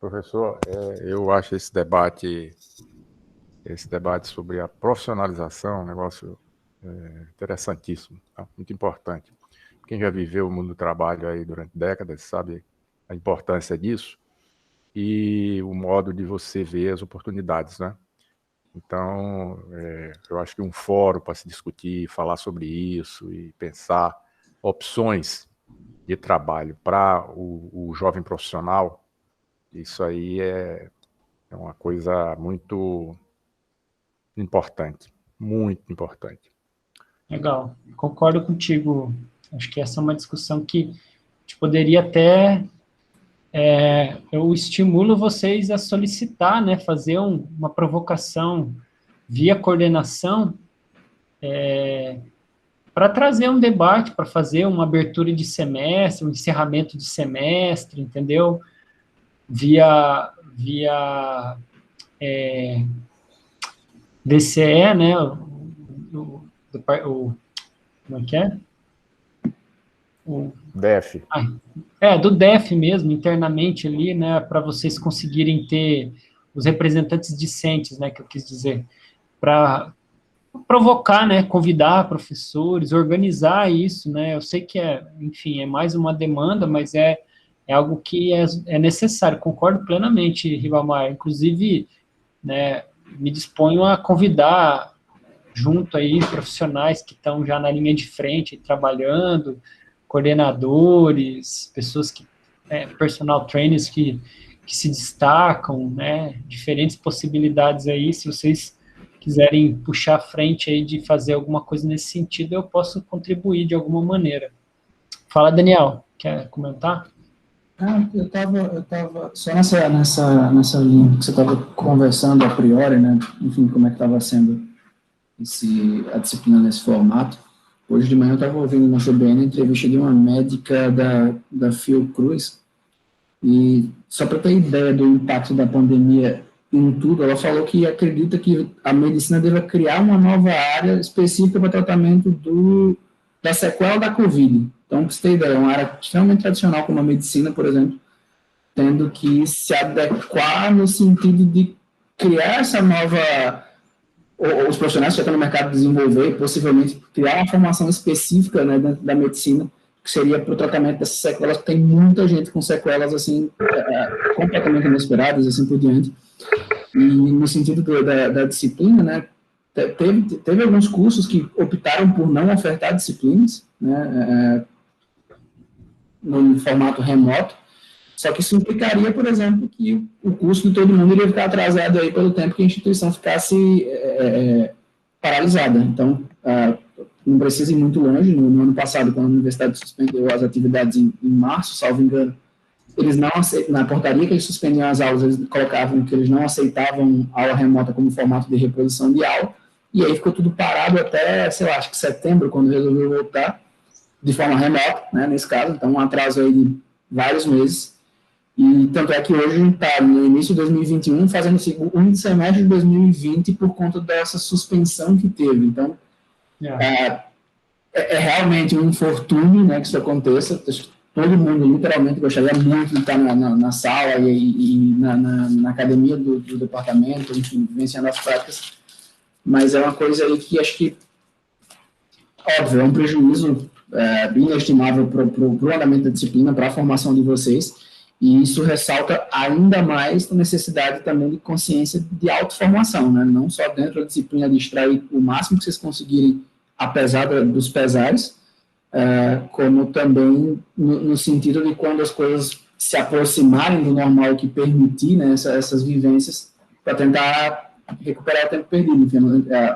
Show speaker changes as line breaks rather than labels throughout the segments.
Professor, eu acho esse debate sobre a profissionalização um negócio interessantíssimo, tá? Muito importante. Quem já viveu o mundo do trabalho aí durante décadas sabe a importância disso e o modo de você ver as oportunidades, né? Então, eu acho que um fórum para se discutir, falar sobre isso e pensar opções de trabalho para o jovem profissional, isso aí é uma coisa muito importante, muito importante.
Legal, concordo contigo. Acho que essa é uma discussão que a gente poderia até... eu estimulo vocês a solicitar, né, fazer uma provocação via coordenação para trazer um debate, para fazer uma abertura de semestre, um encerramento de semestre, entendeu? Via DCE, né, como é que é?
DEF.
Do DEF mesmo, internamente ali, né, para vocês conseguirem ter os representantes discentes, né, que eu quis dizer, para provocar, né, convidar professores, organizar isso, né, eu sei que enfim, é mais uma demanda, mas é algo que é necessário, concordo plenamente, Ribamar, inclusive, né, me disponho a convidar junto aí profissionais que estão já na linha de frente, trabalhando, coordenadores, pessoas personal trainers que se destacam, né, diferentes possibilidades aí, se vocês quiserem puxar a frente aí de fazer alguma coisa nesse sentido, eu posso contribuir de alguma maneira. Fala, Daniel, quer comentar?
Eu tava só nessa linha que você estava conversando a priori, né, enfim, como é que estava sendo a disciplina nesse formato. Hoje de manhã eu estava ouvindo na CBN a entrevista de uma médica da Fiocruz, e só para ter ideia do impacto da pandemia em tudo, ela falou que acredita que a medicina deve criar uma nova área específica para tratamento da sequela da Covid. Então, para você ter ideia, é uma área extremamente tradicional como a medicina, por exemplo, tendo que se adequar no sentido de criar essa nova... Os profissionais que já estão no mercado desenvolver, possivelmente criar uma formação específica, né, dentro da medicina, que seria para o tratamento dessas sequelas. Tem muita gente com sequelas assim completamente inesperadas, assim por diante. E no sentido da disciplina, né, teve alguns cursos que optaram por não ofertar disciplinas, né, no formato remoto. Só que isso implicaria, por exemplo, que o curso de todo mundo iria ficar atrasado aí pelo tempo que a instituição ficasse paralisada. Então, não precisa ir muito longe. No ano passado, quando a universidade suspendeu as atividades em março, salvo engano, eles não aceitam, na portaria que eles suspendiam as aulas, eles colocavam que eles não aceitavam aula remota como formato de reposição de aula, e aí ficou tudo parado até, sei lá, acho que setembro, quando resolveu voltar, de forma remota, né, nesse caso. Então, um atraso aí de vários meses. E tanto é que hoje a gente está no início de 2021, fazendo o segundo semestre de 2020 por conta dessa suspensão que teve. Então, é realmente um infortúnio, né, que isso aconteça. Todo mundo, literalmente, gostaria muito de estar na sala e na academia do departamento, enfim, vivenciando as práticas. Mas é uma coisa aí que acho que, óbvio, é um prejuízo inestimável para o andamento da disciplina, para a formação de vocês. E isso ressalta ainda mais a necessidade também de consciência de autoformação, né? Não só dentro da disciplina de extrair o máximo que vocês conseguirem, apesar dos pesares, como também no sentido de quando as coisas se aproximarem do normal, que permitir, né, essas vivências, para tentar recuperar o tempo perdido. Enfim,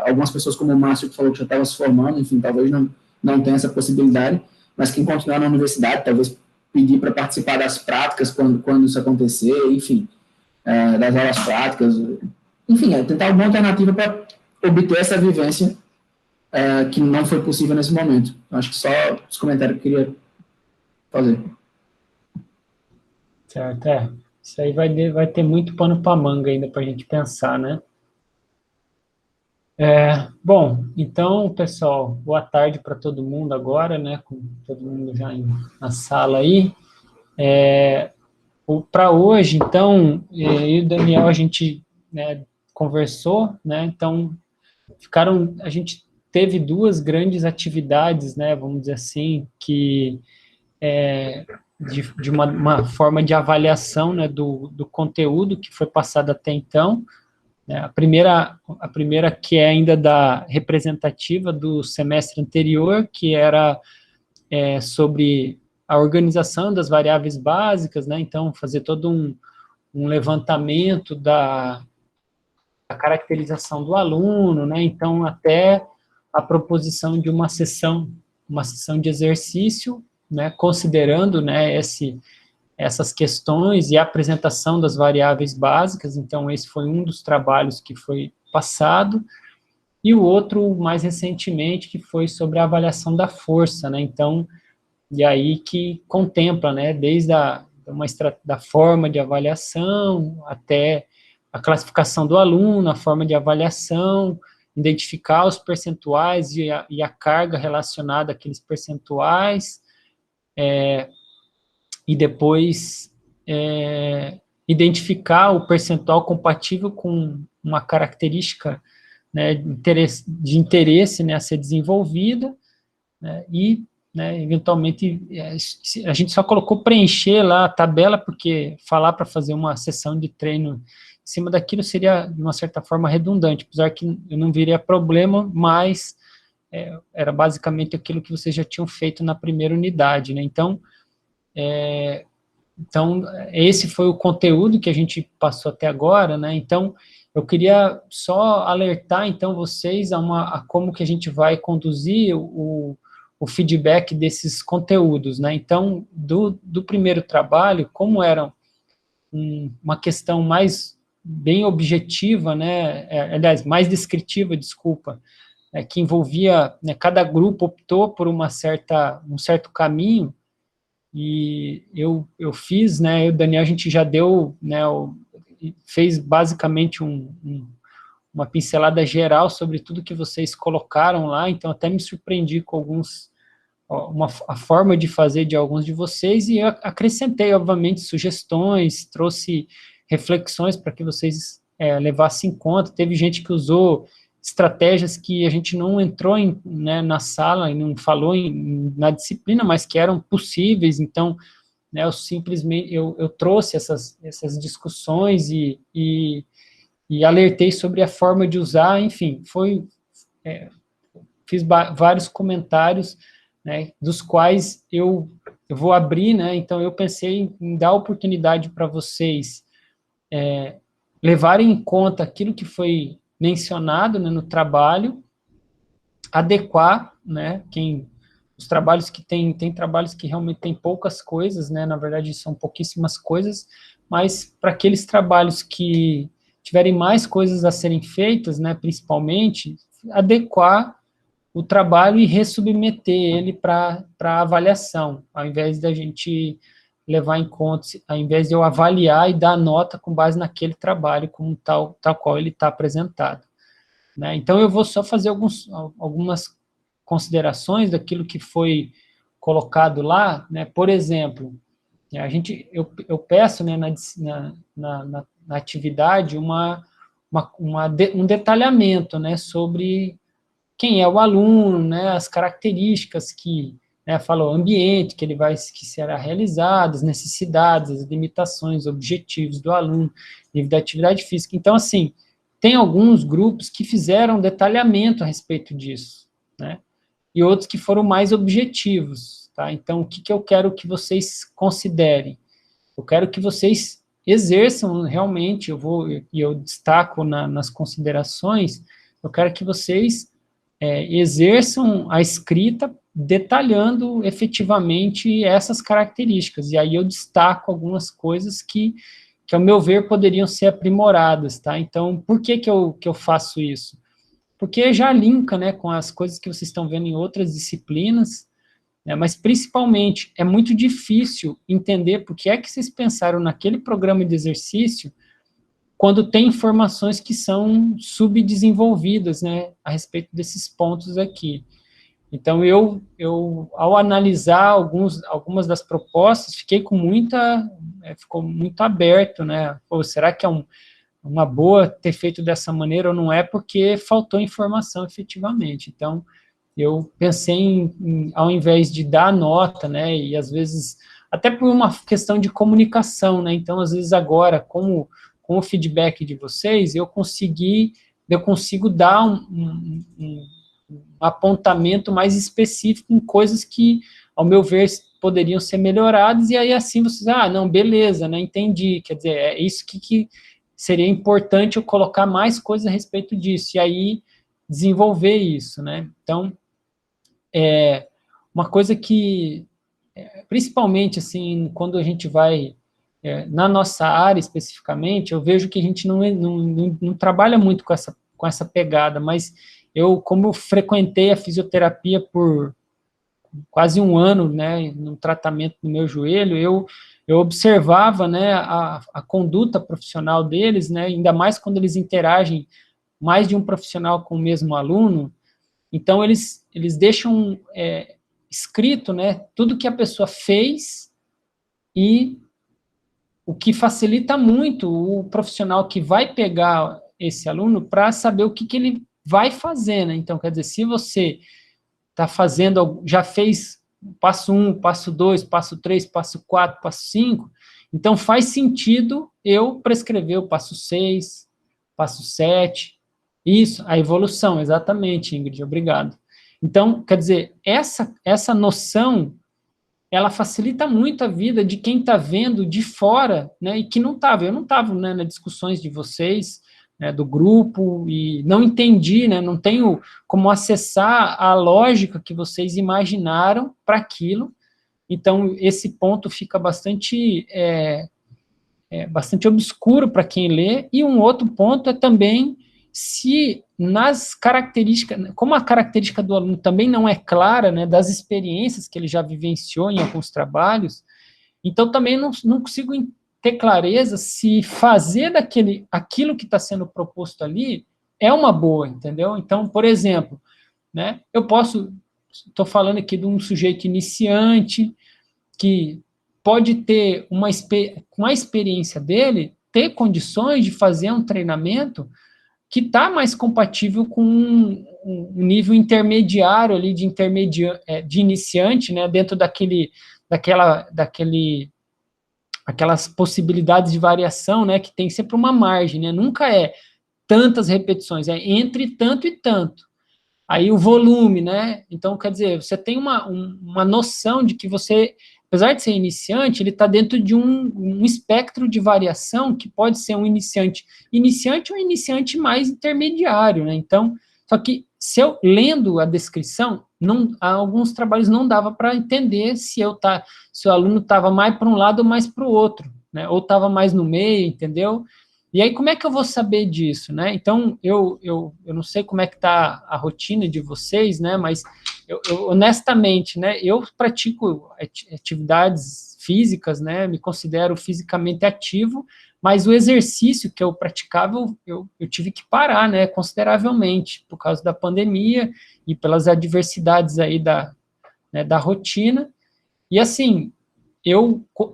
algumas pessoas, como o Márcio, que falou que já estava se formando, enfim, talvez não tenha essa possibilidade, mas quem continuar na universidade, talvez pedir para participar das práticas quando isso acontecer, enfim, das aulas práticas, enfim, tentar alguma alternativa para obter essa vivência que não foi possível nesse momento. Acho que só os comentários que eu queria fazer.
Certo, isso aí vai ter muito pano para manga ainda para a gente pensar, né? Bom, então, pessoal, boa tarde para todo mundo agora, né, com todo mundo já na sala aí. para hoje, então, eu e o Daniel, a gente, né, conversou, né, então, a gente teve duas grandes atividades, né, vamos dizer assim, que de uma forma de avaliação, né, do conteúdo que foi passado até então, né, a primeira que é ainda da representativa do semestre anterior, que era sobre a organização das variáveis básicas, né, então fazer todo um levantamento da caracterização do aluno, né, então até a proposição de uma sessão de exercício, né, considerando, né, essas questões e a apresentação das variáveis básicas, então esse foi um dos trabalhos que foi passado, e o outro, mais recentemente, que foi sobre a avaliação da força, né, então, e aí que contempla, né, desde da forma de avaliação até a classificação do aluno, a forma de avaliação, identificar os percentuais e a carga relacionada àqueles percentuais, e depois identificar o percentual compatível com uma característica, né, de interesse, né, a ser desenvolvida, né, e, né, eventualmente, a gente só colocou preencher lá a tabela, porque falar para fazer uma sessão de treino em cima daquilo seria, de uma certa forma, redundante, apesar que eu não viria problema, mas era basicamente aquilo que vocês já tinham feito na primeira unidade, né, então, esse foi o conteúdo que a gente passou até agora, né, então, eu queria só alertar, então, vocês a como que a gente vai conduzir o feedback desses conteúdos, né, então, do primeiro trabalho, como era uma questão bem objetiva, né, aliás, mais descritiva, desculpa, que envolvia, né, cada grupo optou por um certo caminho, e eu fiz, né, eu e o Daniel, a gente já deu, né, fez basicamente uma pincelada geral sobre tudo que vocês colocaram lá, então até me surpreendi com a forma de fazer de alguns de vocês, e eu acrescentei, obviamente, sugestões, trouxe reflexões para que vocês levassem em conta. Teve gente que usou estratégias que a gente não entrou né, na sala e não falou na disciplina, mas que eram possíveis, então, né, eu trouxe essas discussões e alertei sobre a forma de usar, enfim, fiz vários comentários, né, dos quais eu vou abrir, né, então eu pensei em dar oportunidade para vocês levarem em conta aquilo que foi mencionado, né, no trabalho, adequar, né, os trabalhos que tem trabalhos que realmente tem poucas coisas, né, na verdade são pouquíssimas coisas, mas para aqueles trabalhos que tiverem mais coisas a serem feitas, né, principalmente, adequar o trabalho e ressubmeter ele para avaliação, ao invés da gente levar em conta, ao invés de eu avaliar e dar nota com base naquele trabalho, como tal qual ele está apresentado, né? Então, eu vou só fazer algumas considerações daquilo que foi colocado lá, né? Por exemplo, eu peço, né, na atividade um detalhamento, né, sobre quem é o aluno, né, as características que, né, falou, o ambiente que será realizado, as necessidades, as limitações, objetivos do aluno, nível da atividade física. Então, assim, tem alguns grupos que fizeram detalhamento a respeito disso, né, e outros que foram mais objetivos, tá? Então, o que eu quero que vocês considerem? Eu quero que vocês exerçam realmente, eu destaco nas considerações, eu quero que vocês exerçam a escrita detalhando efetivamente essas características, e aí eu destaco algumas coisas que ao meu ver, poderiam ser aprimoradas, tá? Então, por que eu faço isso? Porque já linka, né, com as coisas que vocês estão vendo em outras disciplinas, né, mas principalmente é muito difícil entender por que é que vocês pensaram naquele programa de exercício quando tem informações que são subdesenvolvidas, né, a respeito desses pontos aqui. Então, ao analisar algumas das propostas, ficou muito aberto, né? Pô, será que é uma boa ter feito dessa maneira ou não é? Porque faltou informação efetivamente. Então, eu pensei ao invés de dar nota, né, e às vezes, até por uma questão de comunicação, né, então às vezes agora, com o feedback de vocês, eu consigo dar um apontamento mais específico em coisas que, ao meu ver, poderiam ser melhoradas, e aí assim vocês, não, beleza, né, entendi, quer dizer, é isso que seria importante eu colocar mais coisas a respeito disso, e aí desenvolver isso, né, então, uma coisa que, principalmente, assim, quando a gente vai, na nossa área especificamente, eu vejo que a gente não trabalha muito com essa pegada, mas como eu frequentei a fisioterapia por quase um ano, né, no tratamento do meu joelho, eu observava, né, a conduta profissional deles, né, ainda mais quando eles interagem mais de um profissional com o mesmo aluno. Então, eles deixam escrito, né, tudo que a pessoa fez, e o que facilita muito o profissional que vai pegar esse aluno para saber o que ele vai fazer, né? Então, quer dizer, se você está fazendo, já fez passo 1, passo 2, passo 3, passo 4, passo 5, então faz sentido eu prescrever o passo 6, passo 7, isso, a evolução, exatamente, Ingrid, obrigado. Então, quer dizer, essa noção, ela facilita muito a vida de quem está vendo de fora, né, e que não estava, eu não estava, né, nas discussões de vocês, né, do grupo, e não entendi, né, não tenho como acessar a lógica que vocês imaginaram para aquilo, então esse ponto fica bastante obscuro para quem lê, e um outro ponto é também se nas características, como a característica do aluno também não é clara, né, das experiências que ele já vivenciou em alguns trabalhos, então também não consigo ter clareza se fazer aquilo que está sendo proposto ali é uma boa, entendeu? Então, por exemplo, né, estou falando aqui de um sujeito iniciante, que pode ter, com a experiência dele, ter condições de fazer um treinamento que está mais compatível com um nível intermediário ali, de iniciante, né, dentro aquelas possibilidades de variação, né, que tem sempre uma margem, né, nunca é tantas repetições, é entre tanto e tanto. Aí o volume, né, então, quer dizer, você tem uma noção de que você, apesar de ser iniciante, ele está dentro de um espectro de variação que pode ser um iniciante ou um iniciante mais intermediário, né, então, só que se eu, lendo a descrição, alguns trabalhos não dava para entender se o aluno estava mais para um lado ou mais para o outro, né, ou estava mais no meio, entendeu? E aí, como é que eu vou saber disso, né? Então, eu não sei como é que está a rotina de vocês, né, mas honestamente, né, eu pratico atividades físicas, né, me considero fisicamente ativo, mas o exercício que eu praticava, eu tive que parar, né, consideravelmente, por causa da pandemia e pelas adversidades aí da rotina. E assim,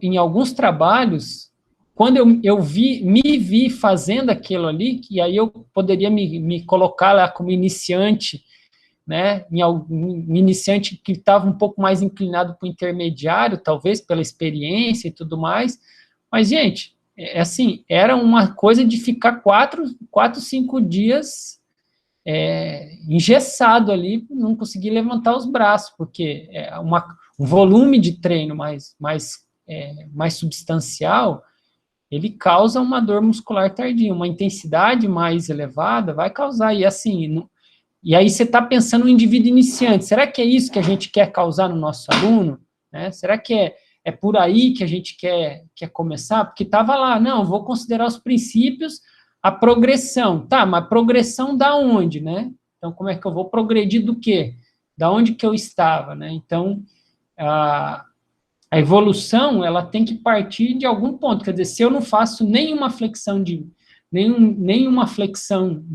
em alguns trabalhos, quando eu me vi fazendo aquilo ali, e aí eu poderia me colocar lá como iniciante, né, um iniciante que estava um pouco mais inclinado para o intermediário, talvez pela experiência e tudo mais, mas, gente, assim, era uma coisa de ficar 5 dias engessado ali, não conseguir levantar os braços, porque um volume de treino mais substancial, ele causa uma dor muscular tardia, uma intensidade mais elevada vai causar, e assim, e aí você está pensando no indivíduo iniciante, será que é isso que a gente quer causar no nosso aluno? Né? Será que é por aí que a gente quer começar? Porque estava lá, não, vou considerar os princípios, a progressão, tá, mas progressão da onde, né? Então, como é que eu vou progredir do quê? Da onde que eu estava, né? Então, a evolução, ela tem que partir de algum ponto, quer dizer, se eu não faço nenhuma flexão de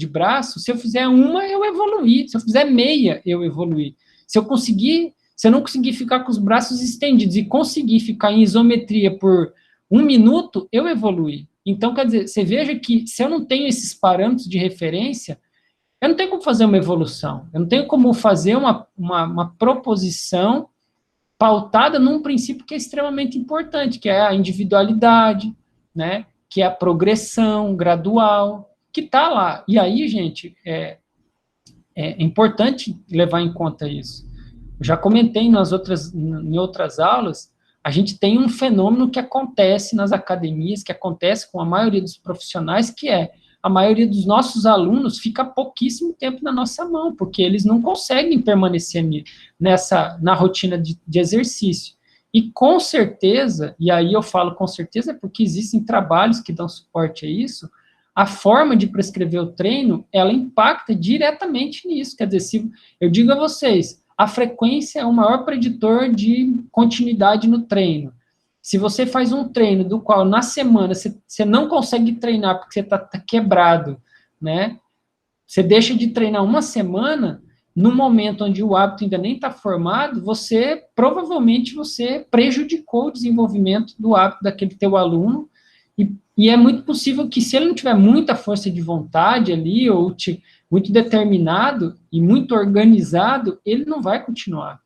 braço, se eu fizer uma, eu evoluí, se eu fizer meia, eu evoluí, Se eu não conseguir ficar com os braços estendidos e conseguir ficar em isometria por 1 minuto, eu evoluí. Então, quer dizer, você veja que se eu não tenho esses parâmetros de referência, eu não tenho como fazer uma evolução, eu não tenho como fazer uma proposição pautada num princípio que é extremamente importante, que é a individualidade, né, que é a progressão gradual, que está lá. E aí, gente, é importante levar em conta isso. Eu já comentei em outras aulas, a gente tem um fenômeno que acontece nas academias, que acontece com a maioria dos profissionais, que é a maioria dos nossos alunos fica pouquíssimo tempo na nossa mão, porque eles não conseguem permanecer na rotina de exercício. E com certeza, e aí eu falo com certeza porque existem trabalhos que dão suporte a isso, a forma de prescrever o treino, ela impacta diretamente nisso. Quer dizer, se eu digo a vocês, a frequência é o maior preditor de continuidade no treino. Se você faz um treino do qual, na semana, você não consegue treinar porque você está quebrado, né? Você deixa de treinar uma semana, no momento onde o hábito ainda nem está formado, provavelmente você prejudicou o desenvolvimento do hábito daquele teu aluno, e é muito possível que, se ele não tiver muita força de vontade ali, ou muito determinado e muito organizado, ele não vai continuar.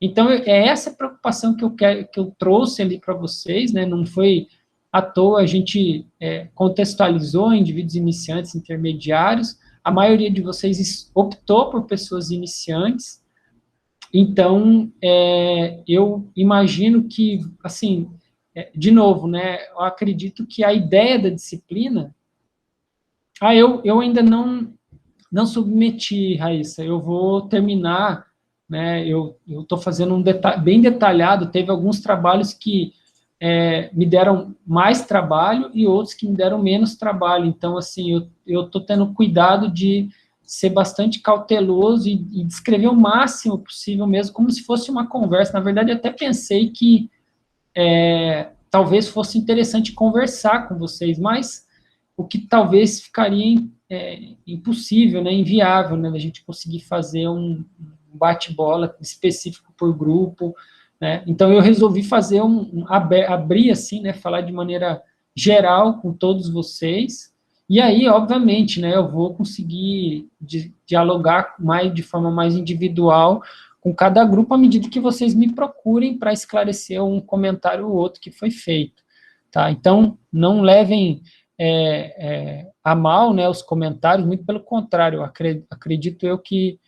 Então, é essa preocupação que eu trouxe ali para vocês, né? Não foi à toa, a gente contextualizou indivíduos iniciantes, intermediários, a maioria de vocês optou por pessoas iniciantes, então, eu imagino que, assim, de novo, né, eu acredito que a ideia da disciplina, eu ainda não submeti, Raíssa, eu vou terminar, né, eu estou fazendo bem detalhado, teve alguns trabalhos que me deram mais trabalho e outros que me deram menos trabalho, então, assim, eu estou tendo cuidado de ser bastante cauteloso e descrever o máximo possível mesmo, como se fosse uma conversa. Na verdade, eu até pensei que talvez fosse interessante conversar com vocês, mas o que talvez ficaria impossível, né, inviável, né, da gente conseguir fazer um bate-bola específico por grupo, né? Então eu resolvi fazer abrir assim, né, falar de maneira geral com todos vocês, e aí, obviamente, né, eu vou conseguir dialogar de forma mais individual com cada grupo à medida que vocês me procurem para esclarecer um comentário ou outro que foi feito, tá? Então, não levem a mal, né, os comentários, muito pelo contrário, acredito eu que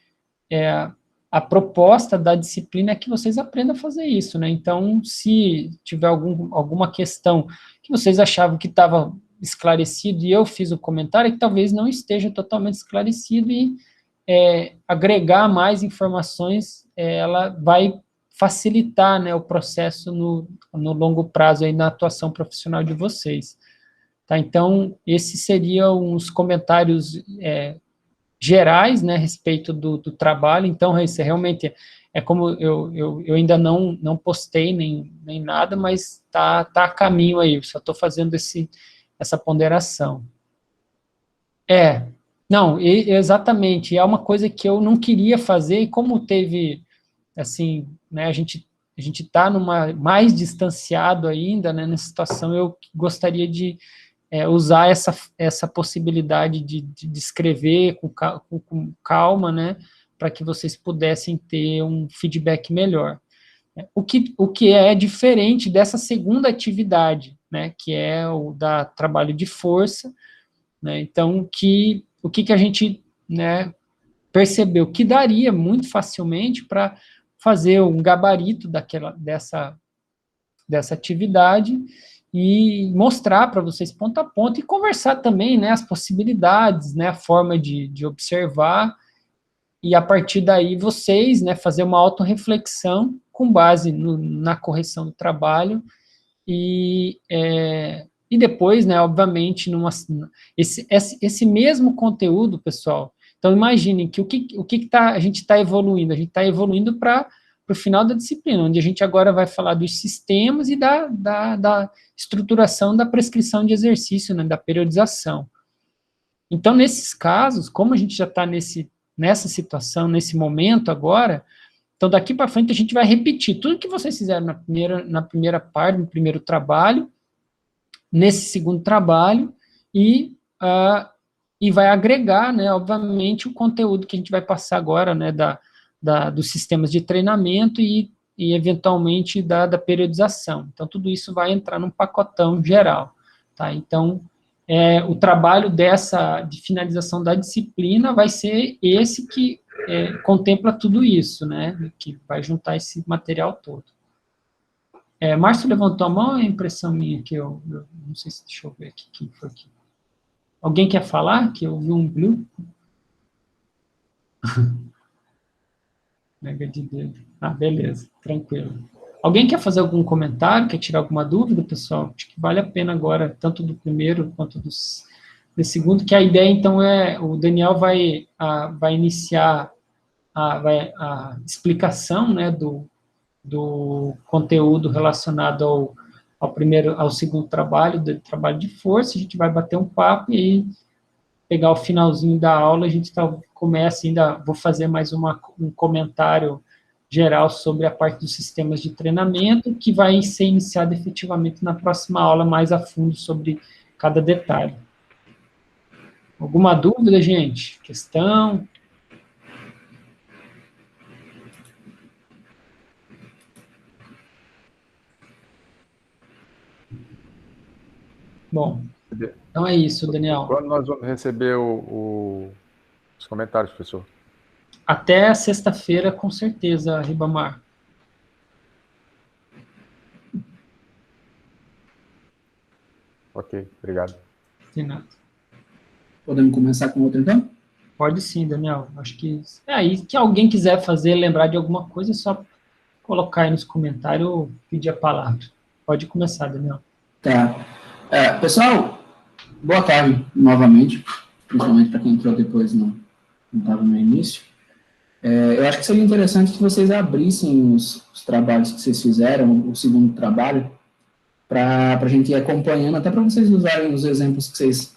a proposta da disciplina é que vocês aprendam a fazer isso, né? Então, se tiver alguma questão que vocês achavam que estava esclarecido e eu fiz o comentário, é que talvez não esteja totalmente esclarecido, e agregar mais informações, ela vai facilitar, né, o processo no longo prazo aí na atuação profissional de vocês. Tá? Então, esses seriam os comentários gerais, né, a respeito do trabalho. Então, isso realmente como eu ainda não postei nem nada, mas tá a caminho aí, só estou fazendo essa ponderação. Não, exatamente, é uma coisa que eu não queria fazer, e como teve, assim, né, a gente está mais distanciado ainda, né, nessa situação, eu gostaria de usar essa possibilidade de escrever com calma, né, para que vocês pudessem ter um feedback melhor. O que é diferente dessa segunda atividade, né, que é o da trabalho de força, né, então, o que a gente, né, percebeu? Que daria muito facilmente para fazer um gabarito dessa atividade, e mostrar para vocês ponto a ponto, e conversar também, né, as possibilidades, né, a forma de observar, e a partir daí vocês, né, fazer uma autorreflexão com base na correção do trabalho, e depois, né, obviamente, esse mesmo conteúdo, pessoal, então imaginem que a gente está evoluindo? A gente está evoluindo para o final da disciplina, onde a gente agora vai falar dos sistemas e da estruturação da prescrição de exercício, né, da periodização. Então, nesses casos, como a gente já está nessa situação, nesse momento agora, Então, daqui para frente, a gente vai repetir tudo que vocês fizeram na primeira parte, no primeiro trabalho, nesse segundo trabalho, e vai agregar, né, obviamente, o conteúdo que a gente vai passar agora, né, dos sistemas de treinamento e eventualmente, da periodização. Então, tudo isso vai entrar num pacotão geral, tá? Então, o trabalho de finalização da disciplina vai ser esse que contempla tudo isso, né, que vai juntar esse material todo. Márcio levantou a mão, é impressão minha que eu não sei se, deixa eu ver aqui, quem foi aqui. Alguém quer falar? Que eu vi um blue? Mega de dedo. Beleza, tranquilo. Alguém quer fazer algum comentário, quer tirar alguma dúvida, pessoal? Acho que vale a pena agora, tanto do primeiro quanto do segundo, que a ideia, então, o Daniel vai iniciar a explicação, né, do conteúdo relacionado ao segundo trabalho, do trabalho de força. A gente vai bater um papo e aí pegar o finalzinho da aula, a gente começa ainda, vou fazer mais um comentário geral sobre a parte dos sistemas de treinamento, que vai ser iniciado efetivamente na próxima aula, mais a fundo sobre cada detalhe. Alguma dúvida, gente? Questão? Bom, então é isso, Daniel.
Quando nós vamos receber os comentários, professor?
Até sexta-feira, com certeza, Ribamar.
Ok, obrigado.
De nada.
Podemos começar com outro, então?
Pode sim, Daniel. Acho que... aí, que alguém quiser lembrar de alguma coisa, é só colocar aí nos comentários ou pedir a palavra. Pode começar, Daniel.
Tá. Pessoal, boa tarde, novamente, principalmente para quem entrou depois, não estava no início. Eu acho que seria interessante que vocês abrissem os trabalhos que vocês fizeram, o segundo trabalho, para a gente ir acompanhando, até para vocês usarem os exemplos que vocês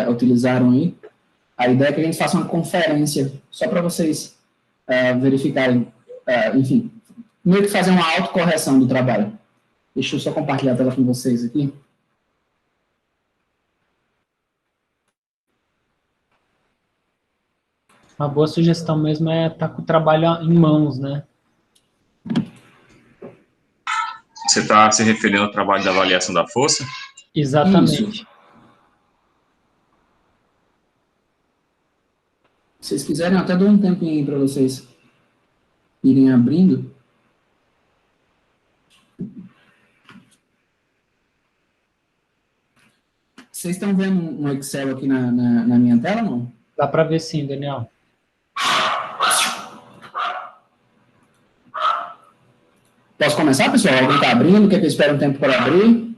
utilizaram aí. A ideia é que a gente faça uma conferência, só para vocês verificarem, enfim, meio que fazer uma autocorreção do trabalho. Deixa eu só compartilhar a tela com vocês aqui.
Uma boa sugestão mesmo é estar com o trabalho em mãos, né?
Você está se referindo ao trabalho da avaliação da força?
Exatamente.
Isso. Se vocês quiserem, eu até dou um tempinho aí para vocês irem abrindo. Vocês estão vendo um Excel aqui na minha tela, não?
Dá para ver sim, Daniel.
Posso começar, pessoal? Alguém está abrindo? Quer que eu espere um tempo para abrir?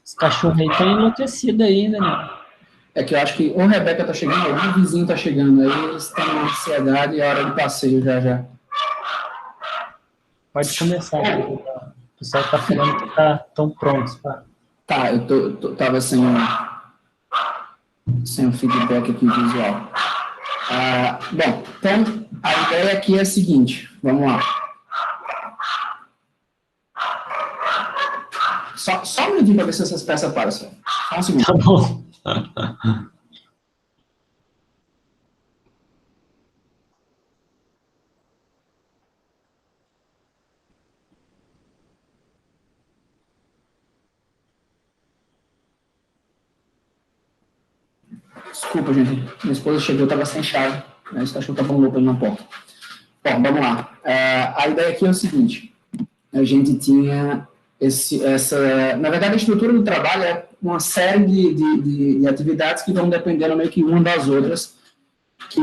Esse cachorro aí tá enlouquecido aí, Daniel.
É que eu acho que ou a Rebeca está chegando, ou o vizinho está chegando. Aí eles estão na ansiedade e é hora de passeio já.
Pode começar. O pessoal está falando que estão prontos.
Tá, eu tava sem o feedback aqui visual. Bom, então, a ideia aqui é a seguinte, vamos lá. Só um minutinho para ver se essas peças param, só um segundo.
Tá bom.
Desculpa, gente. Minha esposa chegou, estava sem chave. Esse cachorro estava louco ali na porta. Bom, vamos lá. A ideia aqui é o seguinte. A gente tinha na verdade, a estrutura do trabalho é uma série de atividades que vão dependendo meio que uma das outras, que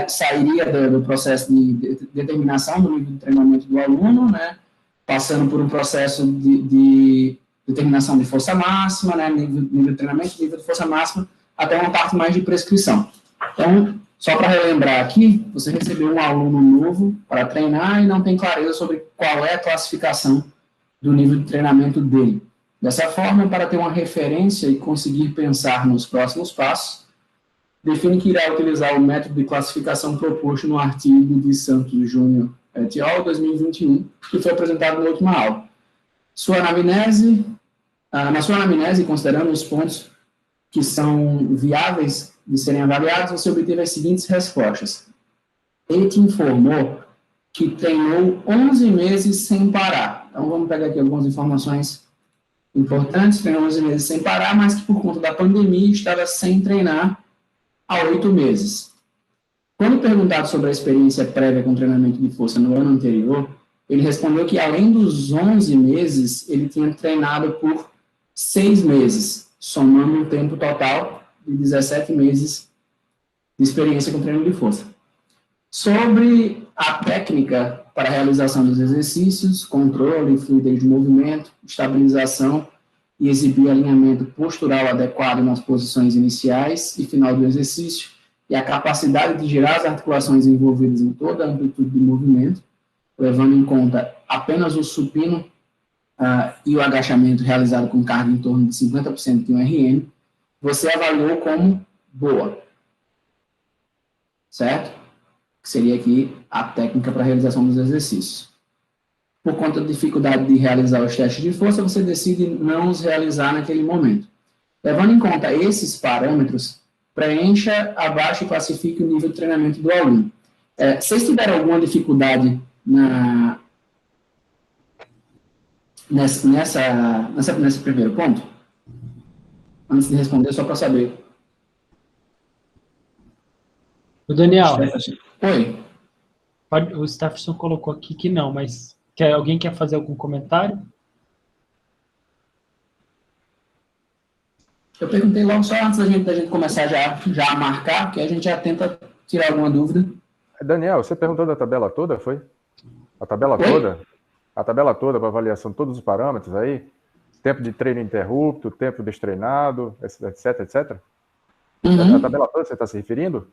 sairia do processo de determinação do nível de treinamento do aluno, né, passando por um processo de determinação de força máxima, né, nível de treinamento, nível de força máxima, até uma parte mais de prescrição. Então, só para relembrar aqui, você recebeu um aluno novo para treinar e não tem clareza sobre qual é a classificação do nível de treinamento dele. Dessa forma, para ter uma referência e conseguir pensar nos próximos passos, define que irá utilizar o método de classificação proposto no artigo de Santos Júnior et al. 2021, que foi apresentado na última aula. Na sua anamnese, considerando os pontos que são viáveis de serem avaliados, você obteve as seguintes respostas. Ele te informou que treinou 11 meses sem parar. Então, vamos pegar aqui algumas informações importantes. Treinou 11 meses sem parar, mas que por conta da pandemia estava sem treinar há 8 meses. Quando perguntado sobre a experiência prévia com treinamento de força no ano anterior, ele respondeu que, além dos 11 meses, ele tinha treinado por 6 meses, somando um tempo total de 17 meses de experiência com treino de força. Sobre a técnica para a realização dos exercícios, controle, fluidez de movimento, estabilização e exibir alinhamento postural adequado nas posições iniciais e final do exercício, e a capacidade de girar as articulações envolvidas em toda a amplitude de movimento, levando em conta apenas o supino e o agachamento realizado com carga em torno de 50% de um RM, você avaliou como boa. Certo? Que seria aqui a técnica para a realização dos exercícios. Por conta da dificuldade de realizar os testes de força, você decide não os realizar naquele momento. Levando em conta esses parâmetros, preencha abaixo e classifique o nível de treinamento do aluno. Vocês tiveram alguma dificuldade nesse primeiro ponto? Antes de responder, só para saber.
O Daniel.
Oi.
O Stephenson colocou aqui que não, mas alguém quer fazer algum comentário?
Eu perguntei logo só antes da gente começar já a marcar, porque a gente já tenta tirar alguma dúvida.
Daniel, você perguntou da tabela toda, foi? A tabela toda? A tabela toda para avaliação de todos os parâmetros aí? Tempo de treino interrupto, tempo destreinado, etc, etc?
Uhum.
A tabela toda você está se referindo?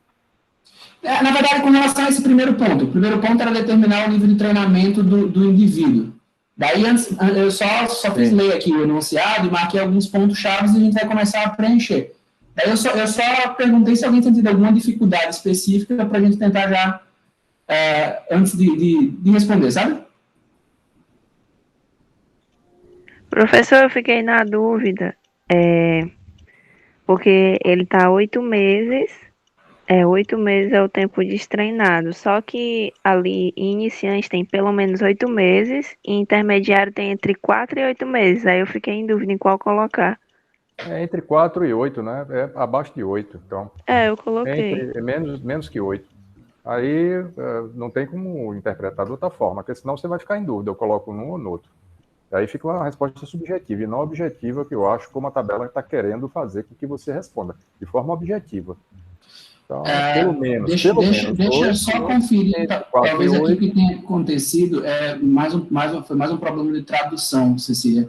Na verdade, com relação a esse primeiro ponto. O primeiro ponto era determinar o nível de treinamento do indivíduo. Daí, eu só fiz ler aqui o enunciado e marquei alguns pontos chaves e a gente vai começar a preencher. Daí eu só perguntei se alguém tem tido alguma dificuldade específica para a gente tentar já, antes de responder, sabe?
Professor, eu fiquei na dúvida, porque ele está 8 meses, 8 meses é o tempo destreinado, só que ali iniciante tem pelo menos 8 meses e intermediário tem entre 4 e 8 meses, aí eu fiquei em dúvida em qual colocar.
Entre 4 e 8, né? É abaixo de 8, então.
Eu coloquei.
Menos que 8. Aí não tem como interpretar de outra forma, porque senão você vai ficar em dúvida, eu coloco num ou no outro. Aí fica uma resposta subjetiva e não objetiva, que eu acho como a tabela está querendo fazer com que você responda, de forma objetiva. Então, pelo menos.
Deixa eu só conferir, talvez aqui que tenha acontecido, foi mais um problema de tradução, Cecília.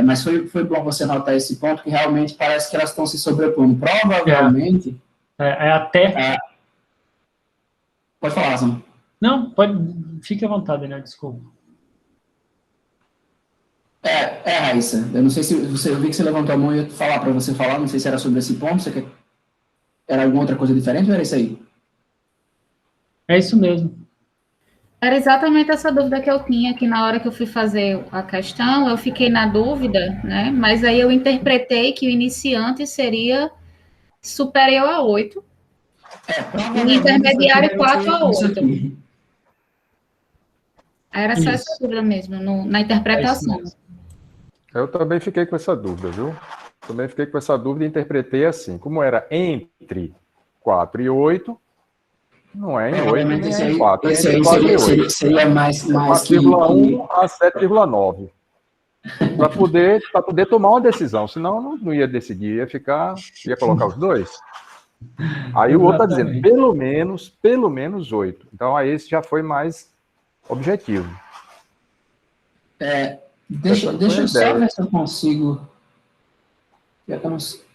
Mas foi bom você notar esse ponto, que realmente parece que elas estão se sobrepondo. Provavelmente...
até...
Pode falar, Sam.
Não, fique à vontade, Daniel, desculpa.
Raíssa, eu não sei se eu vi que você levantou a mão e ia falar para você falar, não sei se era sobre esse ponto, era alguma outra coisa diferente ou era isso aí?
É isso mesmo.
Era exatamente essa dúvida que eu tinha, que na hora que eu fui fazer a questão, eu fiquei na dúvida, né? Mas aí eu interpretei que o iniciante seria superior a 8, e o intermediário 4 a 8. Era só essa dúvida mesmo, na interpretação.
Eu também fiquei com essa dúvida, viu? Também fiquei com essa dúvida e interpretei assim. Como era entre 4 e 8, não é em 8, nem é em 4.
Esse aí seria mais que
4,1 a 7,9. Para poder tomar uma decisão. Senão não ia decidir, ia colocar os dois. Aí o outro está dizendo, pelo menos 8. Então aí esse já foi mais objetivo.
Deixa eu só ver se eu consigo.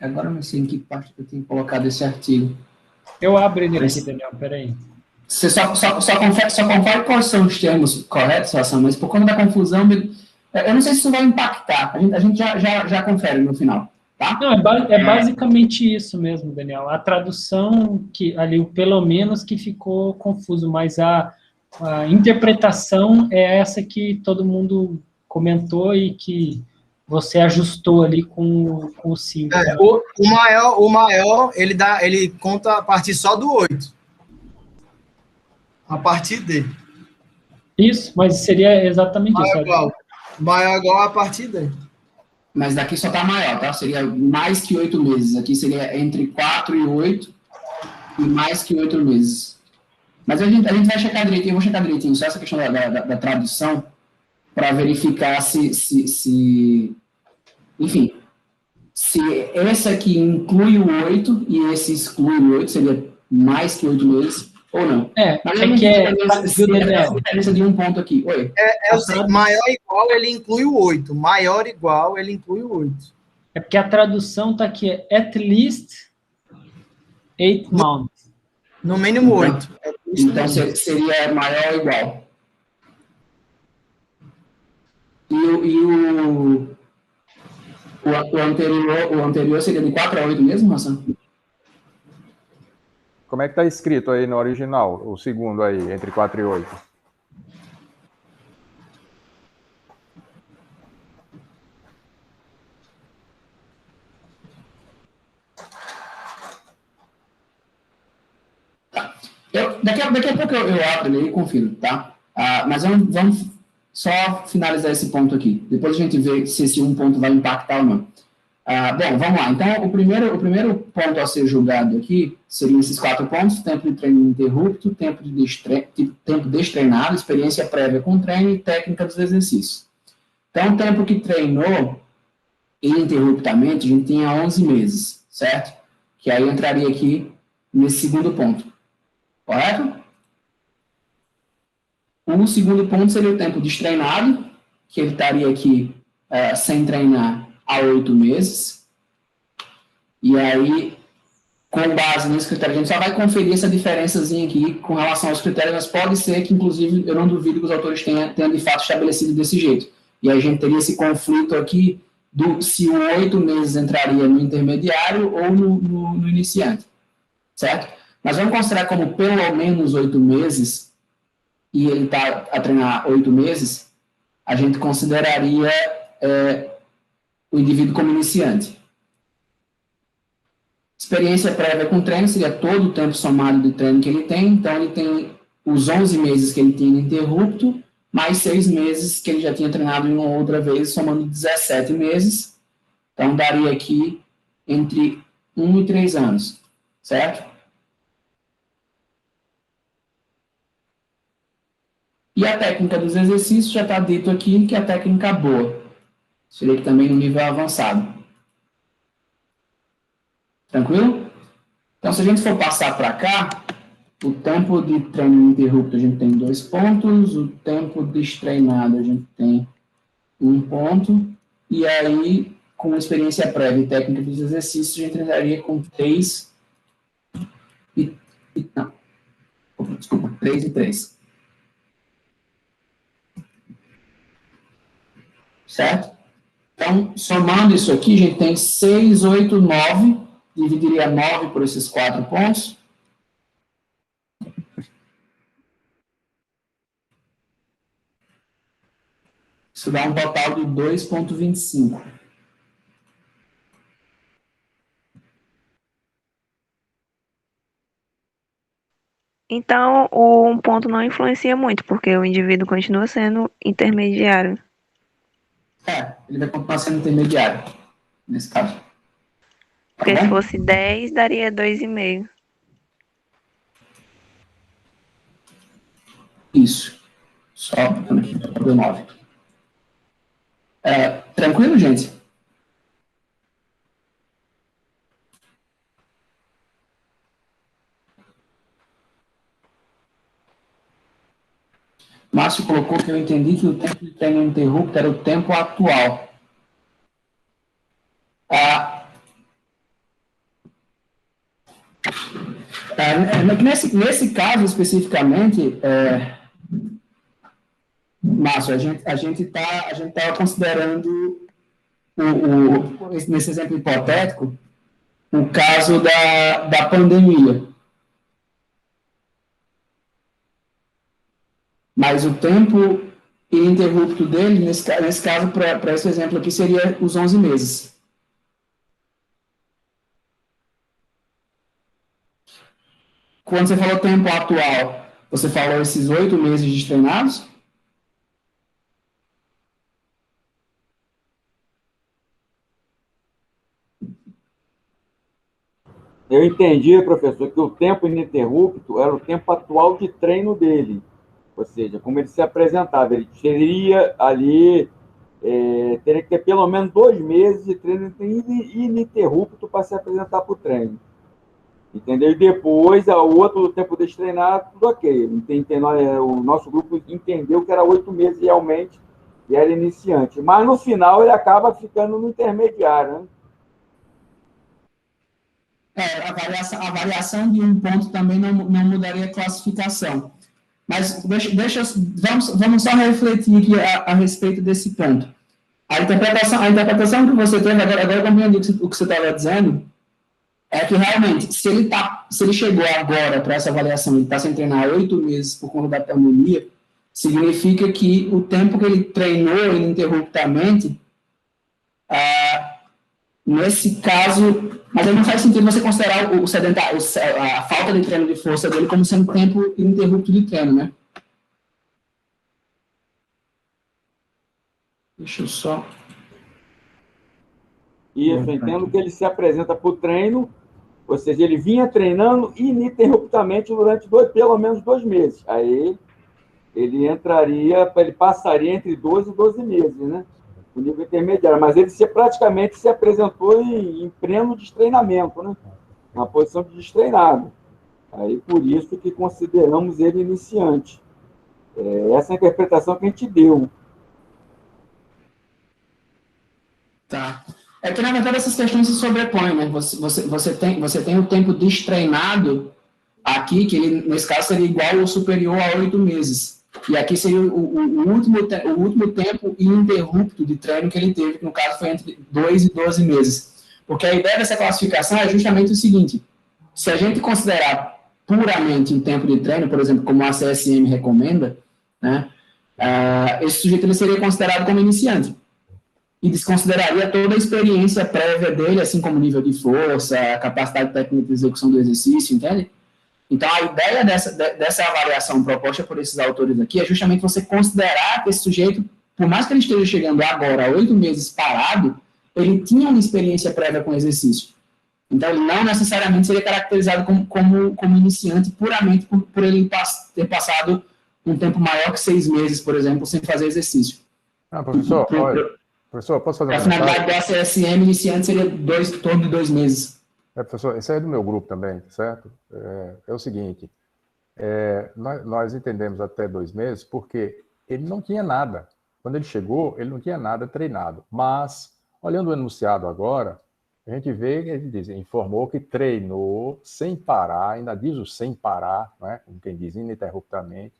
Agora eu não sei em que parte que eu tenho colocado esse artigo.
Eu abro ele aqui, Daniel, peraí.
Você só confere quais são os termos corretos, Sassão, mas por conta da confusão, eu não sei se isso vai impactar. A gente já confere no final. tá?
Não, é basicamente isso mesmo, Daniel. A tradução, que ali, pelo menos, que ficou confuso, mas a interpretação é essa que todo mundo comentou e que você ajustou ali com o símbolo.
O maior, ele conta a partir só do 8. A partir dele.
Isso, mas seria exatamente isso.
Maior igual a partir dele.
Mas daqui só tá maior, tá? Seria mais que 8 meses. Aqui seria entre 4 e 8 e mais que 8 meses. Mas a gente vai checar direitinho, eu vou checar direitinho só essa questão da tradução para verificar se enfim, se esse aqui inclui o 8 e esse exclui o 8, seria mais que 8 meses, ou não.
Mas é que é
a diferença de um ponto aqui. Oi.
Maior igual, ele inclui o 8. Maior igual, ele inclui o 8.
É porque a tradução tá aqui, at least 8 months.
No mínimo 8.
Então seria maior ou igual. O anterior seria de 4 a 8 mesmo, Hassan?
Como é que está escrito aí no original, o segundo aí, entre 4 e 8?
Daqui a pouco eu abro ele e confiro, tá? Mas vamos só finalizar esse ponto aqui. Depois a gente vê se esse um ponto vai impactar ou não. Bom, vamos lá. Então, o primeiro ponto a ser julgado aqui seriam esses 4 pontos: tempo de treino ininterrupto, tempo destreinado, experiência prévia com treino e técnica dos exercícios. Então, o tempo que treinou ininterruptamente, a gente tinha 11 meses, certo? Que aí entraria aqui nesse segundo ponto. Correto? O segundo ponto seria o tempo destreinado, que ele estaria aqui sem treinar há 8 meses. E aí, com base nesse critério, a gente só vai conferir essa diferençazinha aqui com relação aos critérios, mas pode ser que, inclusive, eu não duvido que os autores tenham de fato estabelecido desse jeito. E aí a gente teria esse conflito aqui se o 8 meses entraria no intermediário ou no iniciante. Certo? Mas vamos considerar como pelo menos 8 meses, e ele está a treinar 8 meses, a gente consideraria o indivíduo como iniciante. Experiência prévia com treino seria todo o tempo somado de treino que ele tem, então ele tem os 11 meses que ele tinha ininterrupto, mais 6 meses que ele já tinha treinado em uma outra vez, somando 17 meses, então daria aqui entre 1 e 3 anos, certo? E a técnica dos exercícios já está dito aqui que é a técnica boa. Seria que também no nível avançado. Tranquilo? Então, se a gente for passar para cá, o tempo de treino ininterrupto a gente tem 2 pontos, o tempo destreinado a gente tem 1 ponto, e aí, com experiência prévia e técnica dos exercícios, a gente entraria com 3 e 3. Certo? Então, somando isso aqui, a gente tem 6, 8, 9. Dividiria 9 por esses 4 pontos. Isso dá um total de 2,25.
Então, um ponto não influencia muito, porque o indivíduo continua sendo intermediário.
Ele vai continuar sendo intermediário, nesse caso.
Porque se fosse 10, daria 2,5.
Isso. Só botando aqui para 9. Tranquilo, gente? Márcio colocou que eu entendi que o tempo de treino ininterrupto era o tempo atual. Nesse caso, especificamente, Márcio, a gente estava considerando nesse exemplo hipotético, o caso da pandemia. Mas o tempo ininterrupto dele, nesse caso, para esse exemplo aqui, seria os 11 meses. Quando você falou tempo atual, você falou esses 8 meses de treinados?
Eu entendi, professor, que o tempo ininterrupto era o tempo atual de treino dele. Ou seja, como ele se apresentava. Ele teria ali, teria que ter pelo menos 2 meses de treino ininterrupto para se apresentar para o treino. Entendeu? E depois, o outro tempo de treinar, tudo ok. O nosso grupo entendeu que era 8 meses realmente e era iniciante. Mas no final ele acaba ficando no intermediário, né?
A variação de um ponto também não mudaria a classificação. Mas vamos só refletir aqui a respeito desse ponto. A interpretação que você teve, agora eu compreendo o que você estava dizendo, é que realmente, se ele chegou agora para essa avaliação, ele está sem treinar 8 meses por conta da pandemia, significa que o tempo que ele treinou ininterruptamente, nesse caso, mas aí não faz sentido você considerar a falta de treino de força dele como sendo tempo ininterrupto de treino, né? Deixa eu só...
Isso, eu entendo que ele se apresenta para o treino, ou seja, ele vinha treinando ininterruptamente durante pelo menos 2 meses. Aí ele passaria entre 12 e 12 meses, né? O nível intermediário, mas ele praticamente se apresentou em pleno destreinamento, né? Na posição de destreinado. Aí, por isso que consideramos ele iniciante. Essa é a interpretação que a gente deu.
Tá. É que, na verdade, essas questões se sobrepõem, né? Você tem o tempo destreinado aqui, que ele, nesse caso, seria igual ou superior a 8 meses. E aqui seria o último tempo ininterrupto de treino que ele teve, que no caso foi entre 2 e 12 meses. Porque a ideia dessa classificação é justamente o seguinte: se a gente considerar puramente o tempo de treino, por exemplo, como a CSM recomenda, né, esse sujeito ele seria considerado como iniciante. E desconsideraria toda a experiência prévia dele, assim como nível de força, capacidade técnica de execução do exercício, entende? Então, a ideia dessa avaliação proposta por esses autores aqui é justamente você considerar que esse sujeito, por mais que ele esteja chegando agora a 8 meses parado, ele tinha uma experiência prévia com exercício. Então, ele não necessariamente seria caracterizado como iniciante puramente por ele ter passado um tempo maior que 6 meses, por exemplo, sem fazer exercício.
Professor, professor, posso fazer
a finalidade da CSM iniciante seria em torno de 2 meses.
Professor, esse é do meu grupo também, certo? É o seguinte, nós entendemos até 2 meses porque ele não tinha nada. Quando ele chegou, ele não tinha nada treinado. Mas, olhando o enunciado agora, a gente vê que ele diz, informou que treinou sem parar, ainda diz o sem parar, né? Como quem diz, ininterruptamente,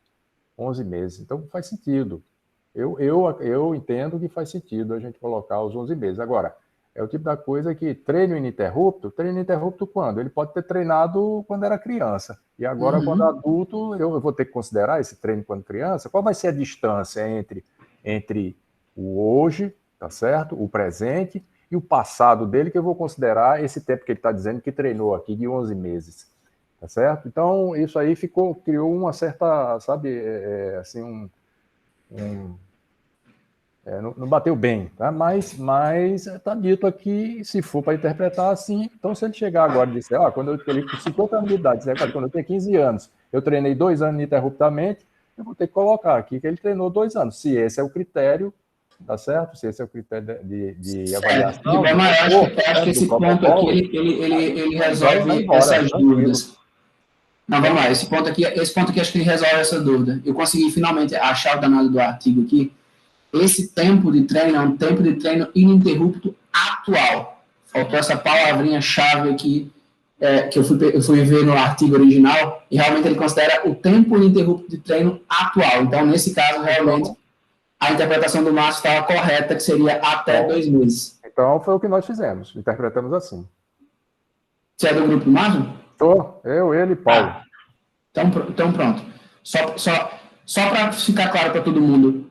11 meses. Então, faz sentido. Eu entendo que faz sentido a gente colocar os 11 meses. Agora, é o tipo da coisa que treino ininterrupto quando? Ele pode ter treinado quando era criança. E agora, quando adulto, eu vou ter que considerar esse treino quando criança? Qual vai ser a distância entre o hoje, tá certo? O presente e o passado dele, que eu vou considerar esse tempo que ele está dizendo que treinou aqui, de 11 meses. Tá certo? Então, isso aí criou uma certa, sabe, assim, não bateu bem, tá? Mas está dito aqui, se for para interpretar assim, então se ele chegar agora e disser, quando eu tenho 50 anos de idade, quando eu tenho 15 anos, eu treinei 2 anos ininterruptamente, eu vou ter que colocar aqui que ele treinou 2 anos, se esse é o critério, tá certo? Se esse é o critério de avaliação.
Eu acho que esse ponto aqui, ele resolve essas dúvidas. Não, vamos lá, esse ponto aqui acho que ele resolve essa dúvida. Eu consegui finalmente achar o danado do artigo aqui. Esse tempo de treino é um tempo de treino ininterrupto atual. Faltou essa palavrinha-chave aqui, que eu fui ver no artigo original, e realmente ele considera o tempo ininterrupto de treino atual. Então, nesse caso, realmente, a interpretação do Márcio estava correta, que seria até 2 meses.
Então, foi o que nós fizemos, interpretamos assim.
Você é do grupo do Márcio?
Eu, ele e Paulo.
Então pronto. Só para ficar claro para todo mundo,